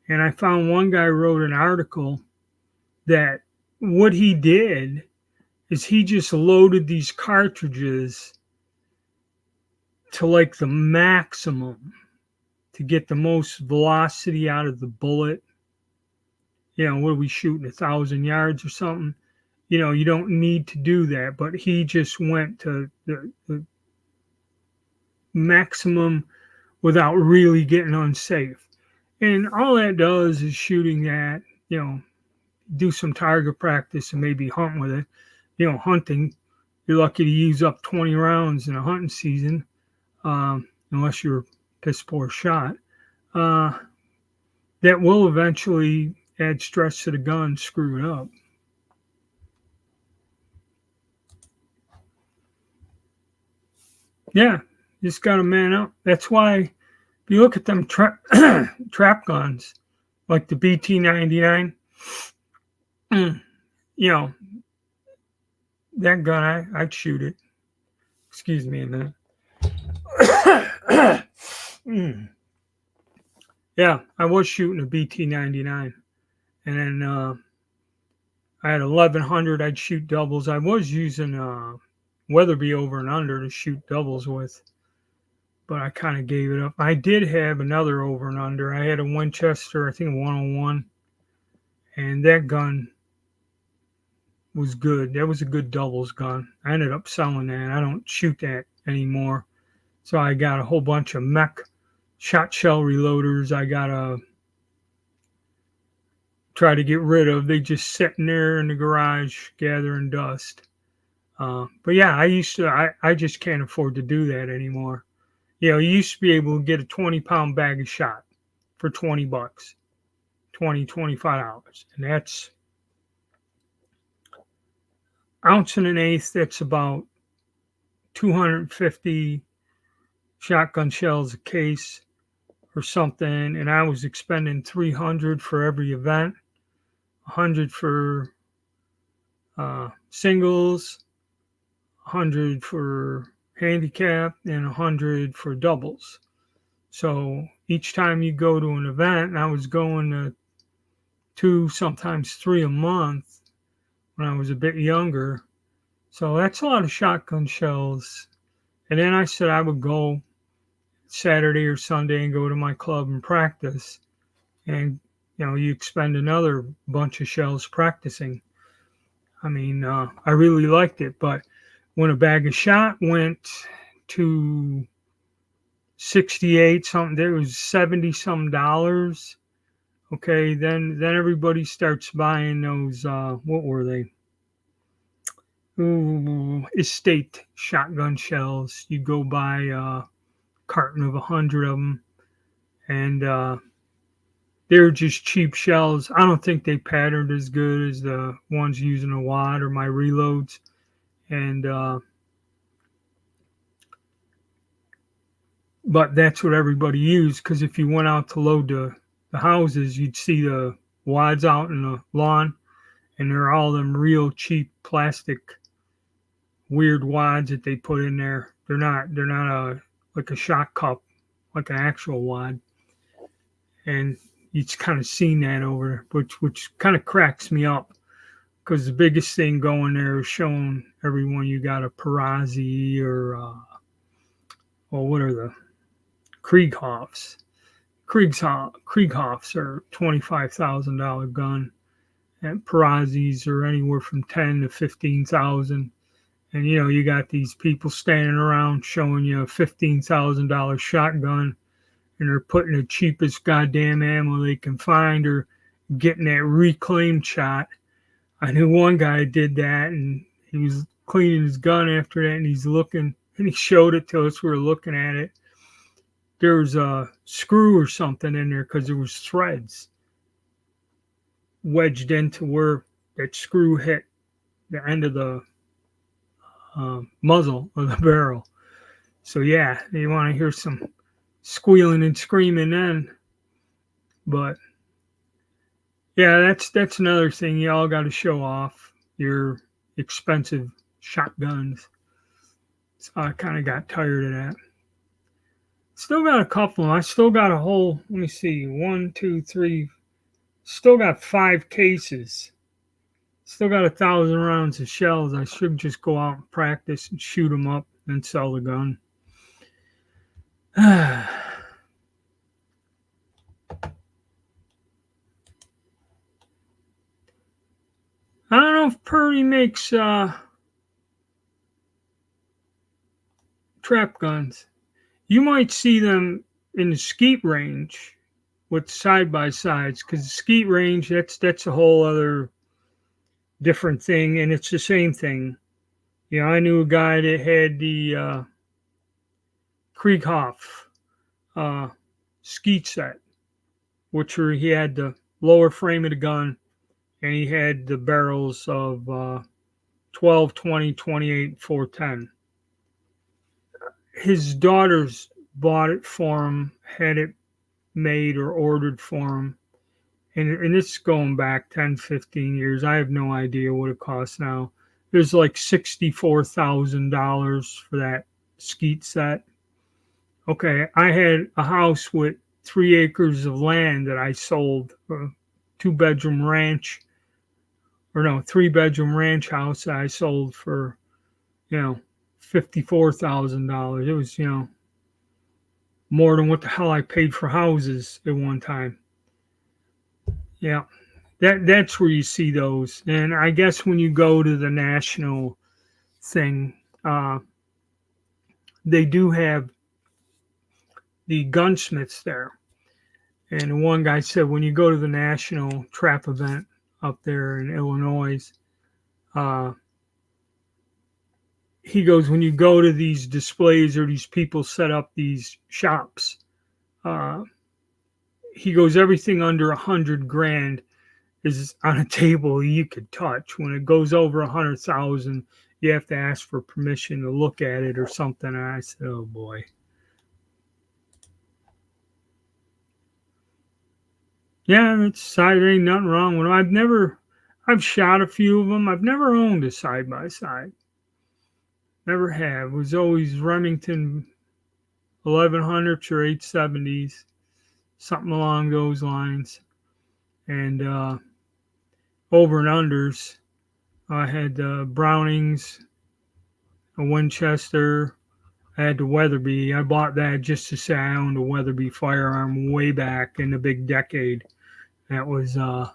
And I found one guy wrote an article that what he did is he just loaded these cartridges to like the maximum to get the most velocity out of the bullet. What are we shooting, 1,000 yards or something? You don't need to do that, but he just went to the maximum without really getting unsafe. And all that does is shooting that, do some target practice and maybe hunt with it. Hunting, you're lucky to use up 20 rounds in a hunting season, unless you're a piss poor shot. That will eventually add stress to the gun, screw it up. Yeah, just got to man up. That's why if you look at them trap guns, like the BT99, that gun, I'd shoot it. Excuse me a minute. Yeah, I was shooting a BT99. And then I had 1100. I'd shoot doubles. I was using Weatherby over and under to shoot doubles with, but I kind of gave it up. I did have another over and under. I had a Winchester, I think 101, and that gun was good. That was a good doubles gun. I ended up selling that. I don't shoot that anymore. So I got a whole bunch of mech shot shell reloaders. I got a try to get rid of. They just sitting there in the garage gathering dust. But yeah, I just can't afford to do that anymore. You used to be able to get a 20-pound bag of shot for $20, $25. And that's ounce and an eighth. That's about 250 shotgun shells a case or something. And I was expending 300 for every event. 100 for singles, 100 for handicap, and 100 for doubles. So each time you go to an event, and I was going to 2, sometimes 3 a month when I was a bit younger. So that's a lot of shotgun shells. And then I said I would go Saturday or Sunday and go to my club and practice. And you expend another bunch of shells practicing. I mean, I really liked it, but when a bag of shot went to 68 something, there was 70 some dollars. Okay, then everybody starts buying those. What were they? Estate shotgun shells. You go buy a carton of 100 of them, and they're just cheap shells. I don't think they patterned as good as the ones using a wad or my reloads. And but that's what everybody used, because if you went out to load the houses, you'd see the wads out in the lawn, and they're all them real cheap plastic weird wads that they put in there. They're not like a shot cup, like an actual wad. And you've kind of seen that over there, which kind of cracks me up, because the biggest thing going there is showing everyone you got a Perazzi or what are the Krieghoffs? Krieghoffs are $25,000 gun, at Perazzi's are anywhere from 10 to 15,000. And you got these people standing around showing you a $15,000 shotgun, and they're putting the cheapest goddamn ammo they can find, or getting that reclaimed shot. I knew one guy did that, and he was cleaning his gun after that, and he's looking, and he showed it to us. We were looking at it. There was a screw or something in there because there was threads wedged into where that screw hit the end of the muzzle of the barrel. So yeah, you want to hear some squealing and screaming then. But yeah, that's another thing. You all got to show off your expensive shotguns. So I kind of got tired of that. Still got a couple. I still got a whole. Let me see. 1, 2, 3. Still got 5 cases. Still got 1,000 rounds of shells. I should just go out and practice and shoot them up and sell the gun. I don't know if Purdy makes trap guns. You might see them in the skeet range with side by sides, because the skeet range, that's a whole other different thing, and it's the same thing. I knew a guy that had the Krieghoff skeet set, which he had the lower frame of the gun, and he had the barrels of 12, 20, 28, 410. His daughters bought it for him, had it made or ordered for him. And it's going back 10, 15 years. I have no idea what it costs now. There's like $64,000 for that skeet set. Okay, I had a house with 3 acres of land that I sold, a 2-bedroom ranch, or no, 3-bedroom ranch house that I sold for, $54,000. It was, more than what the hell I paid for houses at one time. Yeah, that's where you see those. And I guess when you go to the national thing, they do have the gunsmiths there. And one guy said when you go to the national trap event up there in Illinois, he goes, when you go to these displays or these people set up these shops, he goes, everything under 100 grand is on a table you could touch. When it goes over 100,000, you have to ask for permission to look at it or something. And I said, oh boy. Yeah, there ain't nothing wrong with them. I've shot a few of them. I've never owned a side by side. Never have. It was always Remington 1100s or 870s, something along those lines. And over and unders, I had Brownings, a Winchester. I had the Weatherby. I bought that just to say I owned a Weatherby firearm way back in the big decade. That was the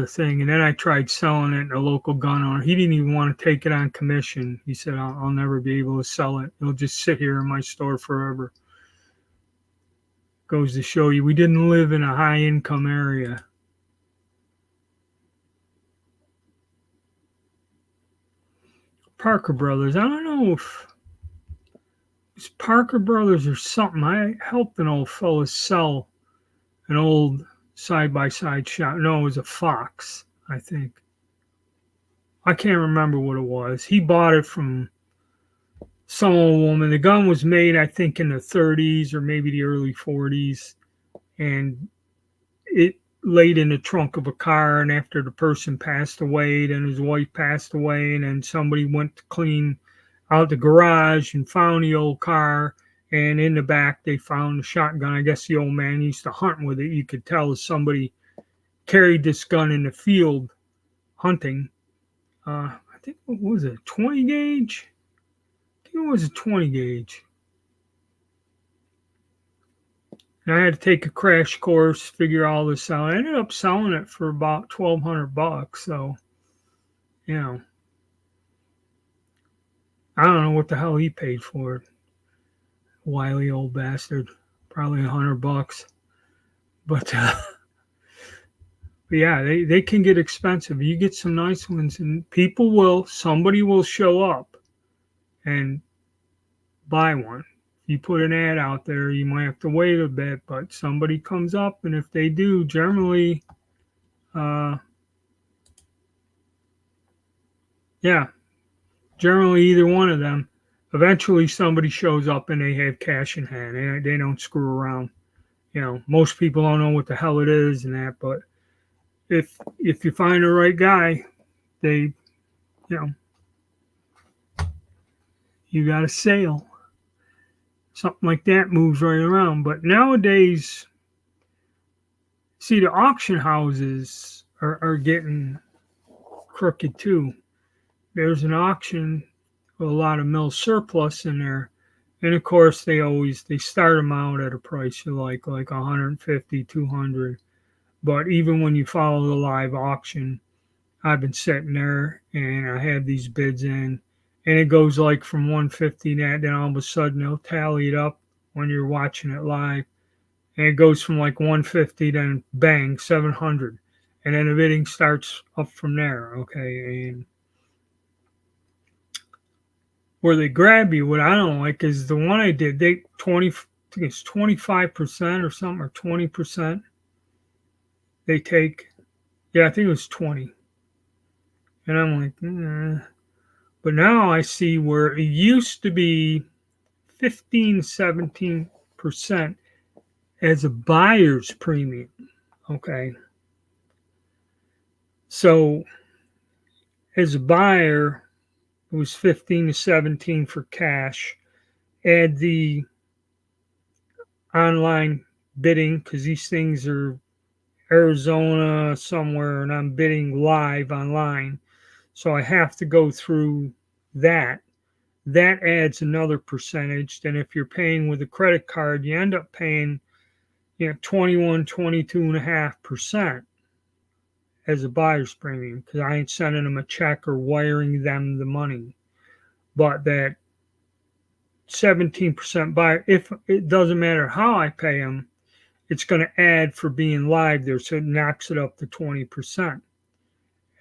thing. And then I tried selling it to a local gun owner. He didn't even want to take it on commission. He said, I'll never be able to sell it. It'll just sit here in my store forever. Goes to show you, we didn't live in a high income area. Parker Brothers. I don't know if it's Parker Brothers or something. I helped an old fellow sell an old side-by-side shot. No, it was a Fox, I think. I can't remember what it was. He bought it from some old woman. The gun was made, I think, in the 30s or maybe the early 40s. And it laid in the trunk of a car. And after the person passed away, then his wife passed away. And then somebody went to clean out the garage and found the old car. And in the back, they found a shotgun. I guess the old man used to hunt with it. You could tell if somebody carried this gun in the field hunting. I think, what was it, 20 gauge? I think it was a 20 gauge. And I had to take a crash course, figure all this out. I ended up selling it for about $1,200. So, you know, I don't know what the hell he paid for it. Wily old bastard. Probably $100. But, but yeah, they can get expensive. You get some nice ones, and somebody will show up and buy one. You put an ad out there, you might have to wait a bit, but somebody comes up, and if they do, generally, uh, yeah, generally either one of them, eventually somebody shows up and they have cash in hand. They don't screw around. Most people don't know what the hell it is and that, but if you find the right guy, they, you know, you got a sale. Something like that moves right around. But nowadays, see, the auction houses are getting crooked too. There's an auction with a lot of mill surplus in there. And of course, they start them out at a price you like 150, 200. But even when you follow the live auction, I've been sitting there and I have these bids in, and it goes like from 150 that, then all of a sudden they'll tally it up when you're watching it live, and it goes from like 150, then bang, 700, and then the bidding starts up from there. Okay, and where they grab you, what I don't like is the one I did. They 20, I think it's 25% or something, or 20%. They take, yeah, I think it was 20, and I'm like, But now I see where it used to be 15, 17% as a buyer's premium. Okay. So as a buyer, it was 15 to 17 for cash. Add the online bidding, because these things are Arizona somewhere, and I'm bidding live online. So I have to go through that. That adds another percentage. Then if you're paying with a credit card, you end up paying 21, 22.5% as a buyer's premium, because I ain't sending them a check or wiring them the money. But that 17% buyer, if it doesn't matter how I pay them, it's going to add for being live there, so it knocks it up to 20%.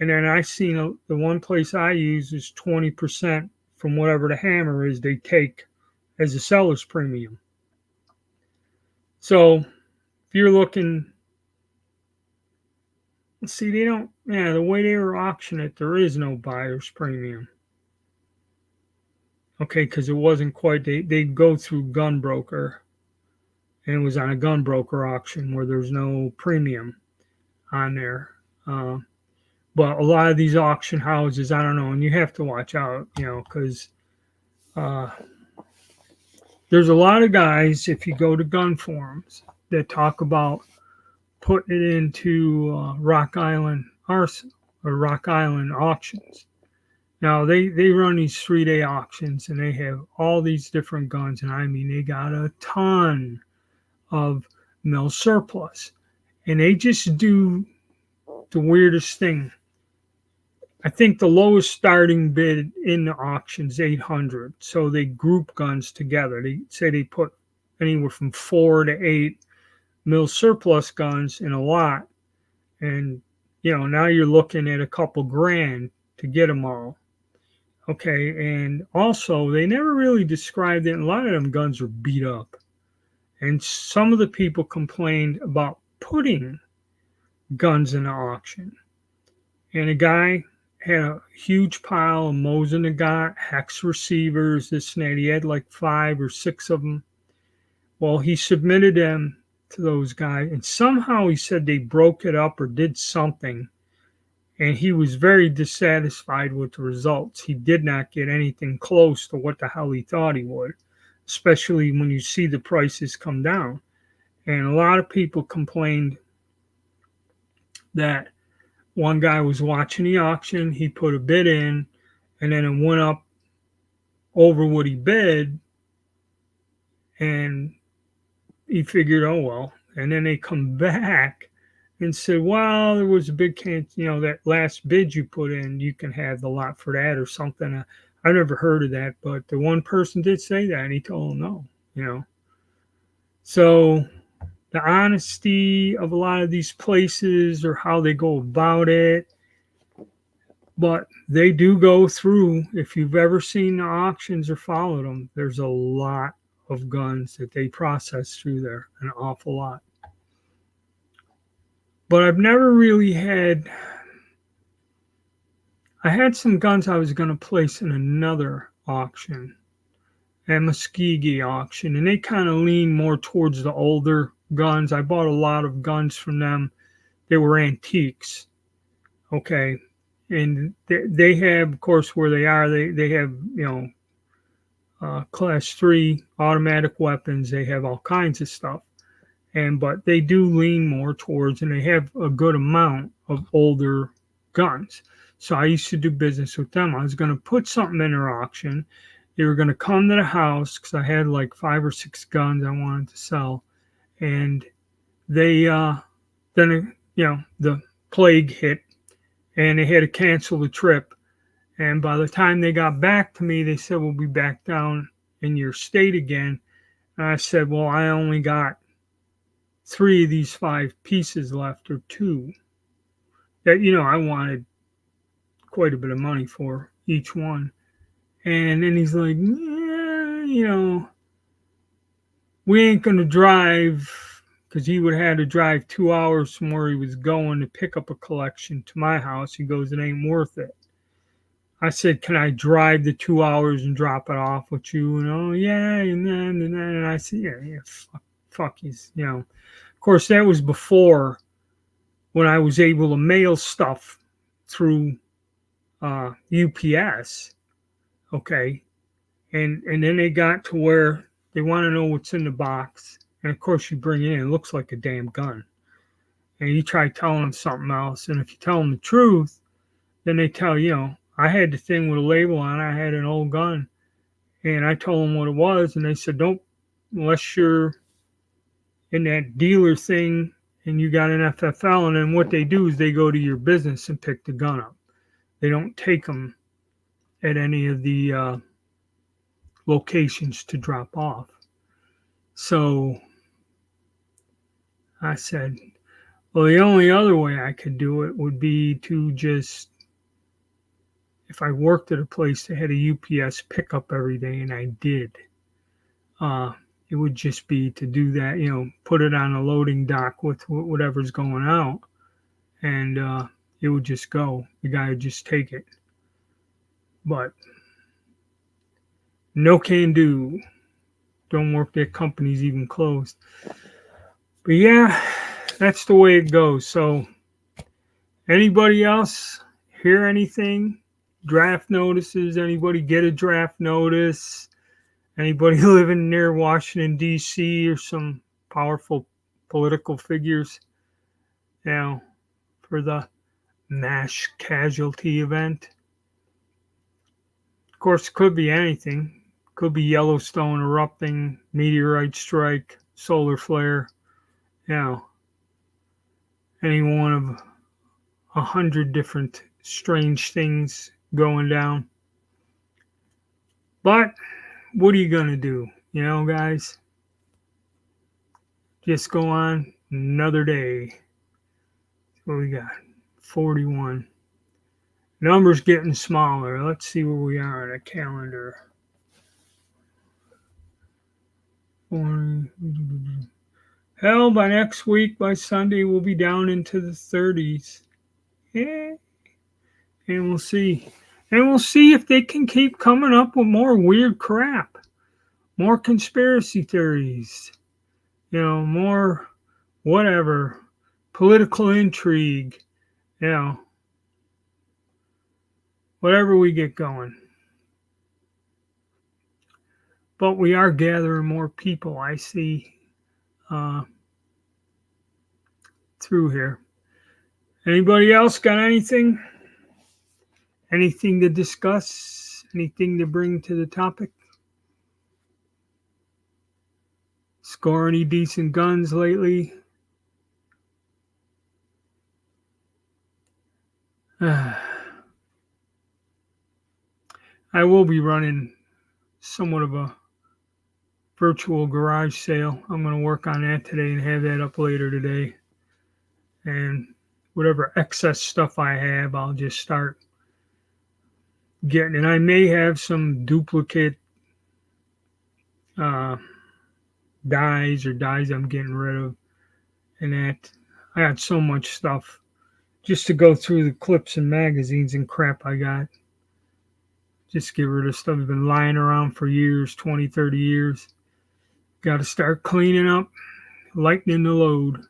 And then I seen the one place I use is 20% from whatever the hammer is they take as a seller's premium. So if you're looking, see, they don't, the way they were auctioning it, there is no buyer's premium. Okay, because it wasn't quite, they'd go through Gunbroker, and it was on a Gunbroker auction where there's no premium on there. But a lot of these auction houses, I don't know, and you have to watch out, because there's a lot of guys, if you go to gun forums, that talk about putting it into Rock Island Arsenal or Rock Island auctions. Now, they run these 3-day auctions, and they have all these different guns, and I mean, they got a ton of mill surplus, and they just do the weirdest thing. I think the lowest starting bid in the auction is 800. So they group guns together. They say they put anywhere from 4 to 8 mill surplus guns in a lot. And, now you're looking at a couple grand to get them all. Okay. And also, they never really described it. A lot of them guns are beat up. And some of the people complained about putting guns in the auction. And a guy had a huge pile of Mosin Nagant, hex receivers, this and that. He had like 5 or 6 of them. Well, he submitted them to those guys, and somehow he said they broke it up or did something, and he was very dissatisfied with the results. He did not get anything close to what the hell he thought he would, especially when you see the prices come down. And a lot of people complained that one guy was watching the auction, he put a bid in, and then it went up over what he bid, and he figured, oh well. And then they come back and said, well, there was a big that last bid you put in, you can have the lot for that or something. I never heard of that, but the one person did say that, and he told him no. So the honesty of a lot of these places or how they go about it, but they do go through. If you've ever seen the auctions or followed them, there's a lot of guns that they process through there, an awful lot. But I've never really I had some guns I was going to place in another auction, a Muskegee auction, and they kind of lean more towards the older guns. I bought a lot of guns from them. They were antiques. Okay. And they have, of course, where they are, they have, class 3 automatic weapons. They have all kinds of stuff. But they do lean more towards, and they have a good amount of older guns. So I used to do business with them. I was going to put something in their auction. They were going to come to the house because I had like 5 or 6 guns I wanted to sell. And they, then, the plague hit and they had to cancel the trip. And by the time they got back to me, they said, we'll be back down in your state again. And I said, well, I only got 3 of these 5 pieces left, or 2 that I wanted quite a bit of money for each one. And then he's like, yeah, we ain't gonna drive, because he would have had to drive 2 hours from where he was going to pick up a collection to my house. He goes, it ain't worth it. I said, can I drive the 2 hours and drop it off with you? And oh yeah, and I said, yeah, fuck he's, Of course, that was before when I was able to mail stuff through UPS. Okay. And then they got to where they want to know what's in the box. And of course, you bring it in, it looks like a damn gun. And you try telling them something else. And if you tell them the truth, then they tell I had the thing with a label on it. I had an old gun. And I told them what it was. And they said, don't, unless you're in that dealer thing and you got an FFL. And then what they do is they go to your business and pick the gun up. They don't take them at any of the locations to drop off. So I said, well, the only other way I could do it would be to just, if I worked at a place that had a UPS pickup every day, and I did, it would just be to do that, put it on a loading dock with whatever's going out, and it would just go. The guy would just take it. But no can do. Don't work there. Company's even closed. But yeah, that's the way it goes. So anybody else hear anything? Draft notices? Anybody get a draft notice? Anybody living near Washington, D.C. or some powerful political figures, for the mass casualty event? Of course, it could be anything. Could be Yellowstone erupting, meteorite strike, solar flare, any one of 100 different strange things going down. But what are you going to do? Guys, just go on another day. What we got? 41. Numbers getting smaller. Let's see where we are on a calendar. Hell, by next week, by Sunday, we'll be down into the 30s. Yeah. And we'll see. And we'll see if they can keep coming up with more weird crap. More conspiracy theories. More whatever. Political intrigue. Whatever we get going. But we are gathering more people, I see, through here. Anybody else got anything? Anything to discuss? Anything to bring to the topic? Score any decent guns lately? I will be running somewhat of a virtual garage sale. I'm going to work on that today and have that up later today. And whatever excess stuff I have, I'll just start getting. And I may have some duplicate uh, dies I'm getting rid of. And that I got so much stuff just to go through the clips and magazines and crap I got. Just get rid of stuff that's been lying around for years, 20, 30 years. Got to start cleaning up, lightening the load.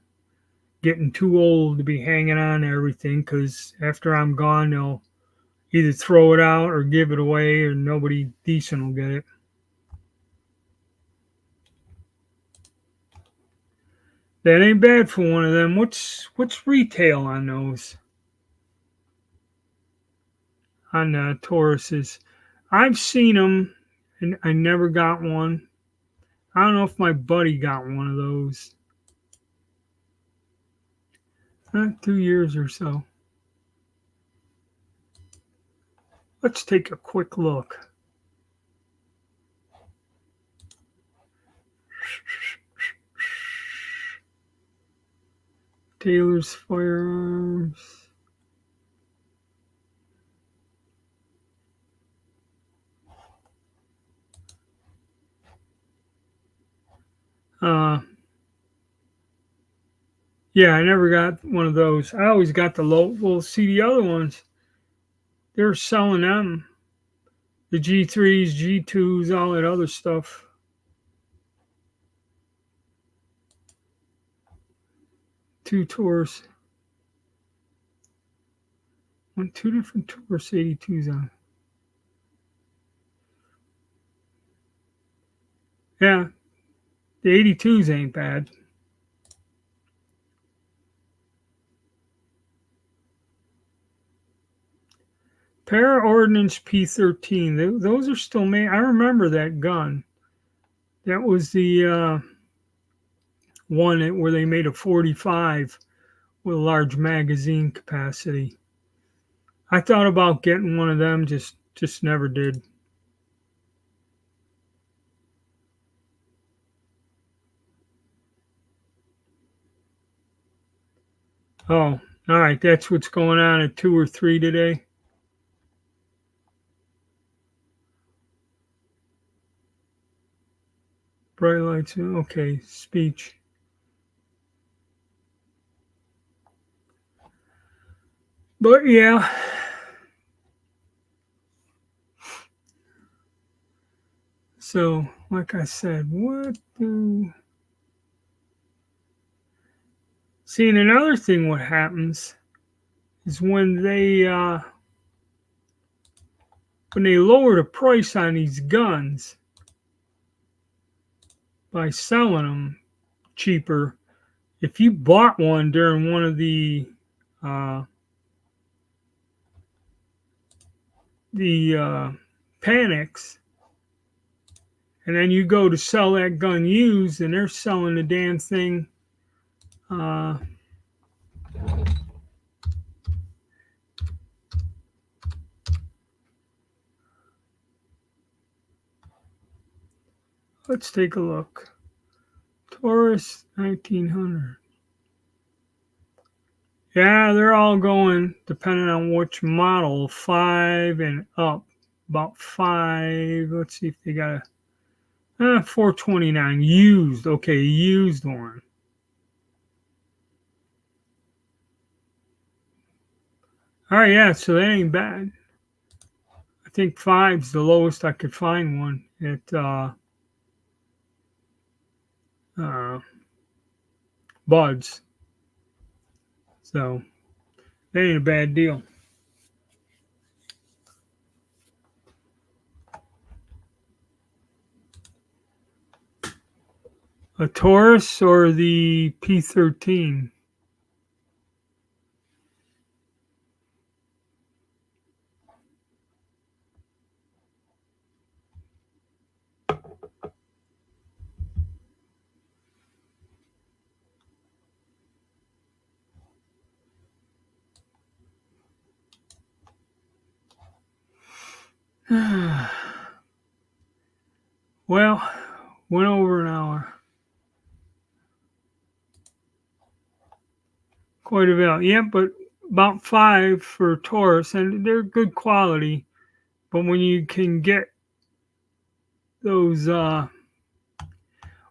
Getting too old to be hanging on to everything because after I'm gone, they'll either throw it out or give it away, or nobody decent will get it. That ain't bad for one of them. What's retail on those? On Tauruses, I've seen them, and I never got one. I don't know if my buddy got one of those. 2 years or so. Let's take a quick look. Taylor's Firearms. Yeah, I never got one of those. I always got the low. Well, see, the other ones, they're selling them. The G3s, G2s, all that other stuff. Two Taurus. Two different Taurus 82s on. Yeah, the 82s ain't bad. Para Ordnance P13. Those are still made. I remember that gun. That was the one where they made a 45 with a large magazine capacity. I thought about getting one of them, just never did. Oh, all right. That's what's going on at 2 or 3 today. Bright lights. Okay, speech. But yeah. So, like I said, See, and another thing what happens is when they lower the price on these guns by selling them cheaper, if you bought one during one of the panics, and then you go to sell that gun used, and they're selling the damn thing. Let's take a look. Taurus 1900. Yeah, they're all going, depending on which model, 5 and up. About 5. Let's see if they got a 429 used. Okay, used one. All right, yeah, so that ain't bad. I think 5's the lowest I could find one at Buds. So that ain't a bad deal. A Taurus or the P13? Well, went over an hour. Quite a bit. Yeah, but about 5 for Taurus, and they're good quality. But when you can get those,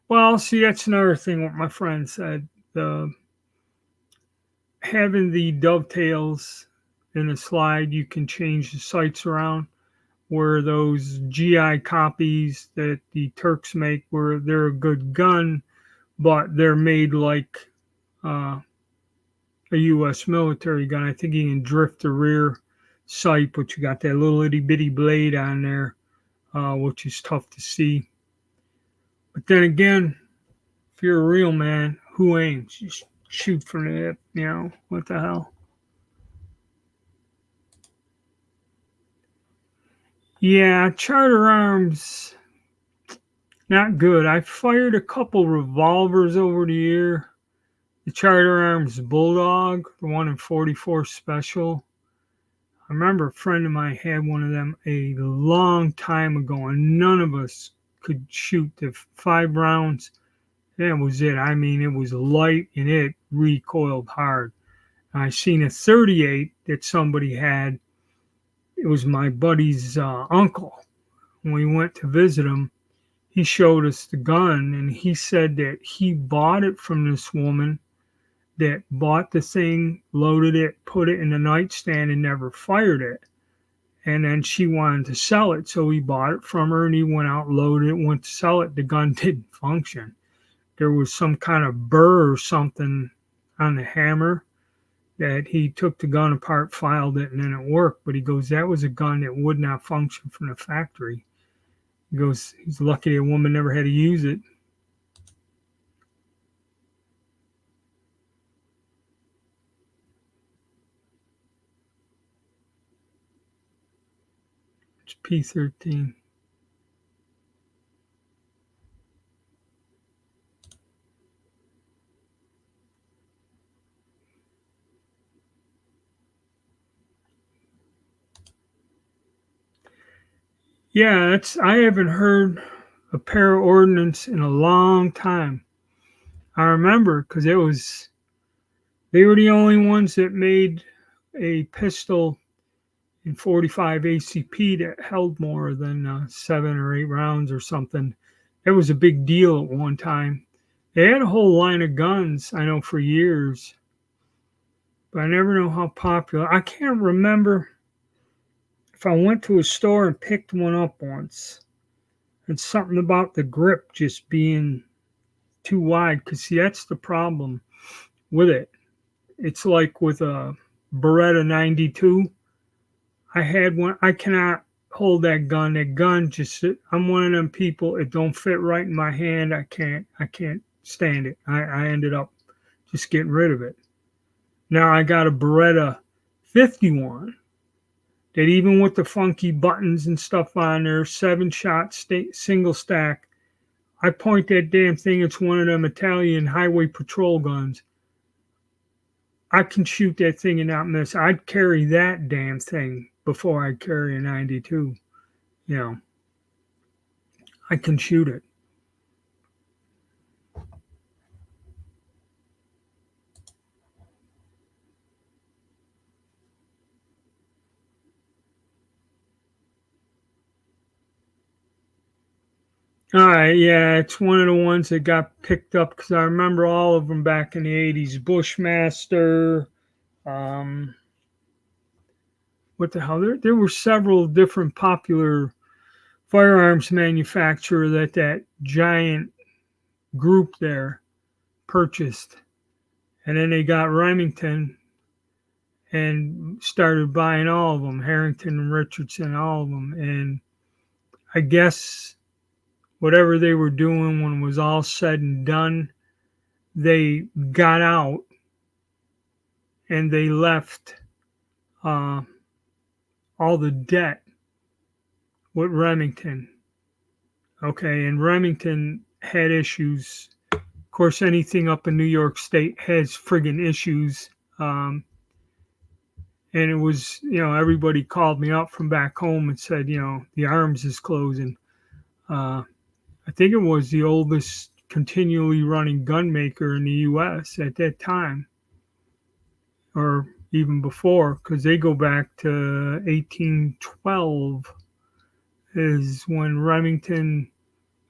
well, see, that's another thing what my friend said. The having the dovetails in the slide, you can change the sights around. Where those GI copies that the Turks make, where they're a good gun, but they're made like uh, a U.S. military gun. I think you can drift the rear sight, but you got that little itty bitty blade on there, which is tough to see. But then again, if you're a real man, who aims? Just shoot from the hip, what the hell? Yeah, Charter Arms, not good. I fired a couple revolvers over the year. The Charter Arms Bulldog, the one in 44 Special. I remember a friend of mine had one of them a long time ago, and none of us could shoot the 5 rounds. That was it. I mean, it was light and it recoiled hard. I seen a 38 that somebody had. It was my buddy's uncle. When we went to visit him, he showed us the gun, and he said that he bought it from this woman that bought the thing, loaded it, put it in the nightstand, and never fired it. And then she wanted to sell it, so he bought it from her, and he went out, loaded it, went to sell it. The gun didn't function. There was some kind of burr or something on the hammer that he took the gun apart, filed it, and then it worked. But he goes, that was a gun that would not function from the factory. He goes, he's lucky a woman never had to use it. It's P13. Yeah, I haven't heard a pair of ordnance in a long time. I remember because they were the only ones that made a pistol in 45 ACP that held more than 7 or 8 rounds or something. It was a big deal at one time. They had a whole line of guns, I know, for years, but I never know how popular. I can't remember if I went to a store and picked one up once. It's something about the grip just being too wide, because see, that's the problem with it. It's like with a Beretta 92. I had one. I cannot hold that gun. That gun just, I'm one of them people, it don't fit right in my hand. I can't stand it. I ended up just getting rid of it. Now I got a Beretta 51 that, even with the funky buttons and stuff on there, 7-shot single stack, I point that damn thing, it's one of them Italian highway patrol guns. I can shoot that thing and not miss. I'd carry that damn thing before I'd carry a 92. I can shoot it. All right, yeah, it's one of the ones that got picked up because I remember all of them back in the 80s. Bushmaster, what the hell? There were several different popular firearms manufacturer that giant group there purchased. And then they got Remington and started buying all of them, Harrington and Richardson, all of them. And I guess whatever they were doing when it was all said and done, they got out and they left all the debt with Remington. Okay, and Remington had issues. Of course, anything up in New York State has friggin' issues. And it was, everybody called me up from back home and said, the arms is closing. I think it was the oldest continually running gun maker in the U.S. at that time, or even before, because they go back to 1812 is when Remington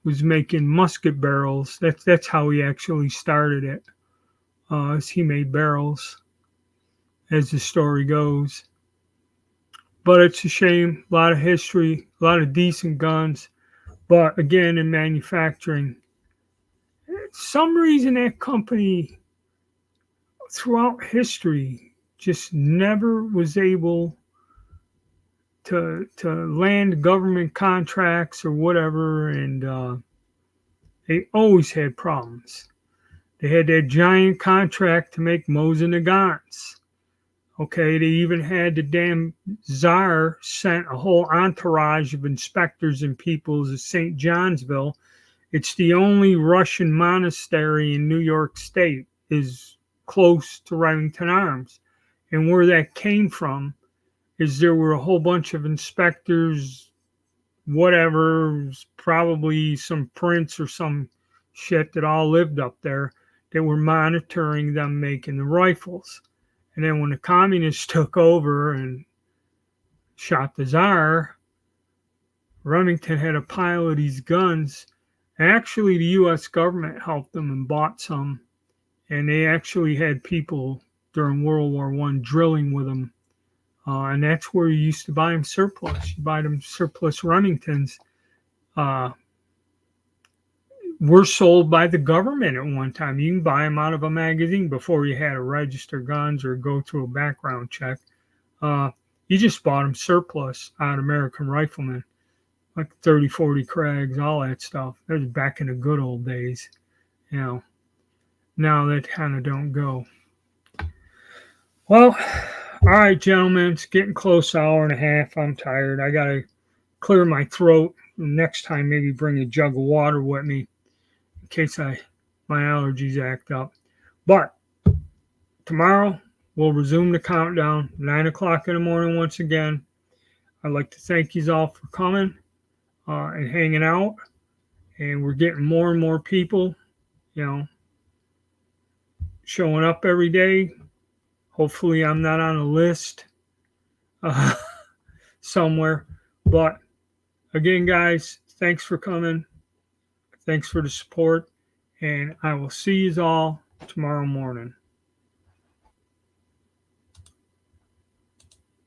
was making musket barrels. That's how he actually started it. As he made barrels, as the story goes. But it's a shame. A lot of history, a lot of decent guns. But again, in manufacturing, some reason that company throughout history just never was able to land government contracts or whatever, and they always had problems. They had that giant contract to make Mosin Nagants. Okay, they even had the damn Tsar sent a whole entourage of inspectors and people to St. Johnsville. It's the only Russian monastery in New York State is close to Remington Arms. And where that came from is there were a whole bunch of inspectors, whatever, probably some prince or some shit that all lived up there that were monitoring them making the rifles. And then when the communists took over and shot the Tsar, Remington had a pile of these guns. Actually, the U.S. government helped them and bought some. And they actually had people during World War I drilling with them. And that's where you used to buy them surplus. You buy them surplus Remingtons. Were sold by the government at one time. You can buy them out of a magazine before you had to register guns or go through a background check. You just bought them surplus out of American Rifleman, like 30, 40 Krags, all that stuff. That was back in the good old days. Now that kind of don't go. Well, all right, gentlemen, it's getting close to an hour and a half. I'm tired. I got to clear my throat. Next time, maybe bring a jug of water with me in case my allergies act up. But tomorrow, we'll resume the countdown, 9 o'clock in the morning once again. I'd like to thank you all for coming and hanging out. And we're getting more and more people, showing up every day. Hopefully, I'm not on a list somewhere. But again, guys, thanks for coming. Thanks for the support. And I will see you all tomorrow morning.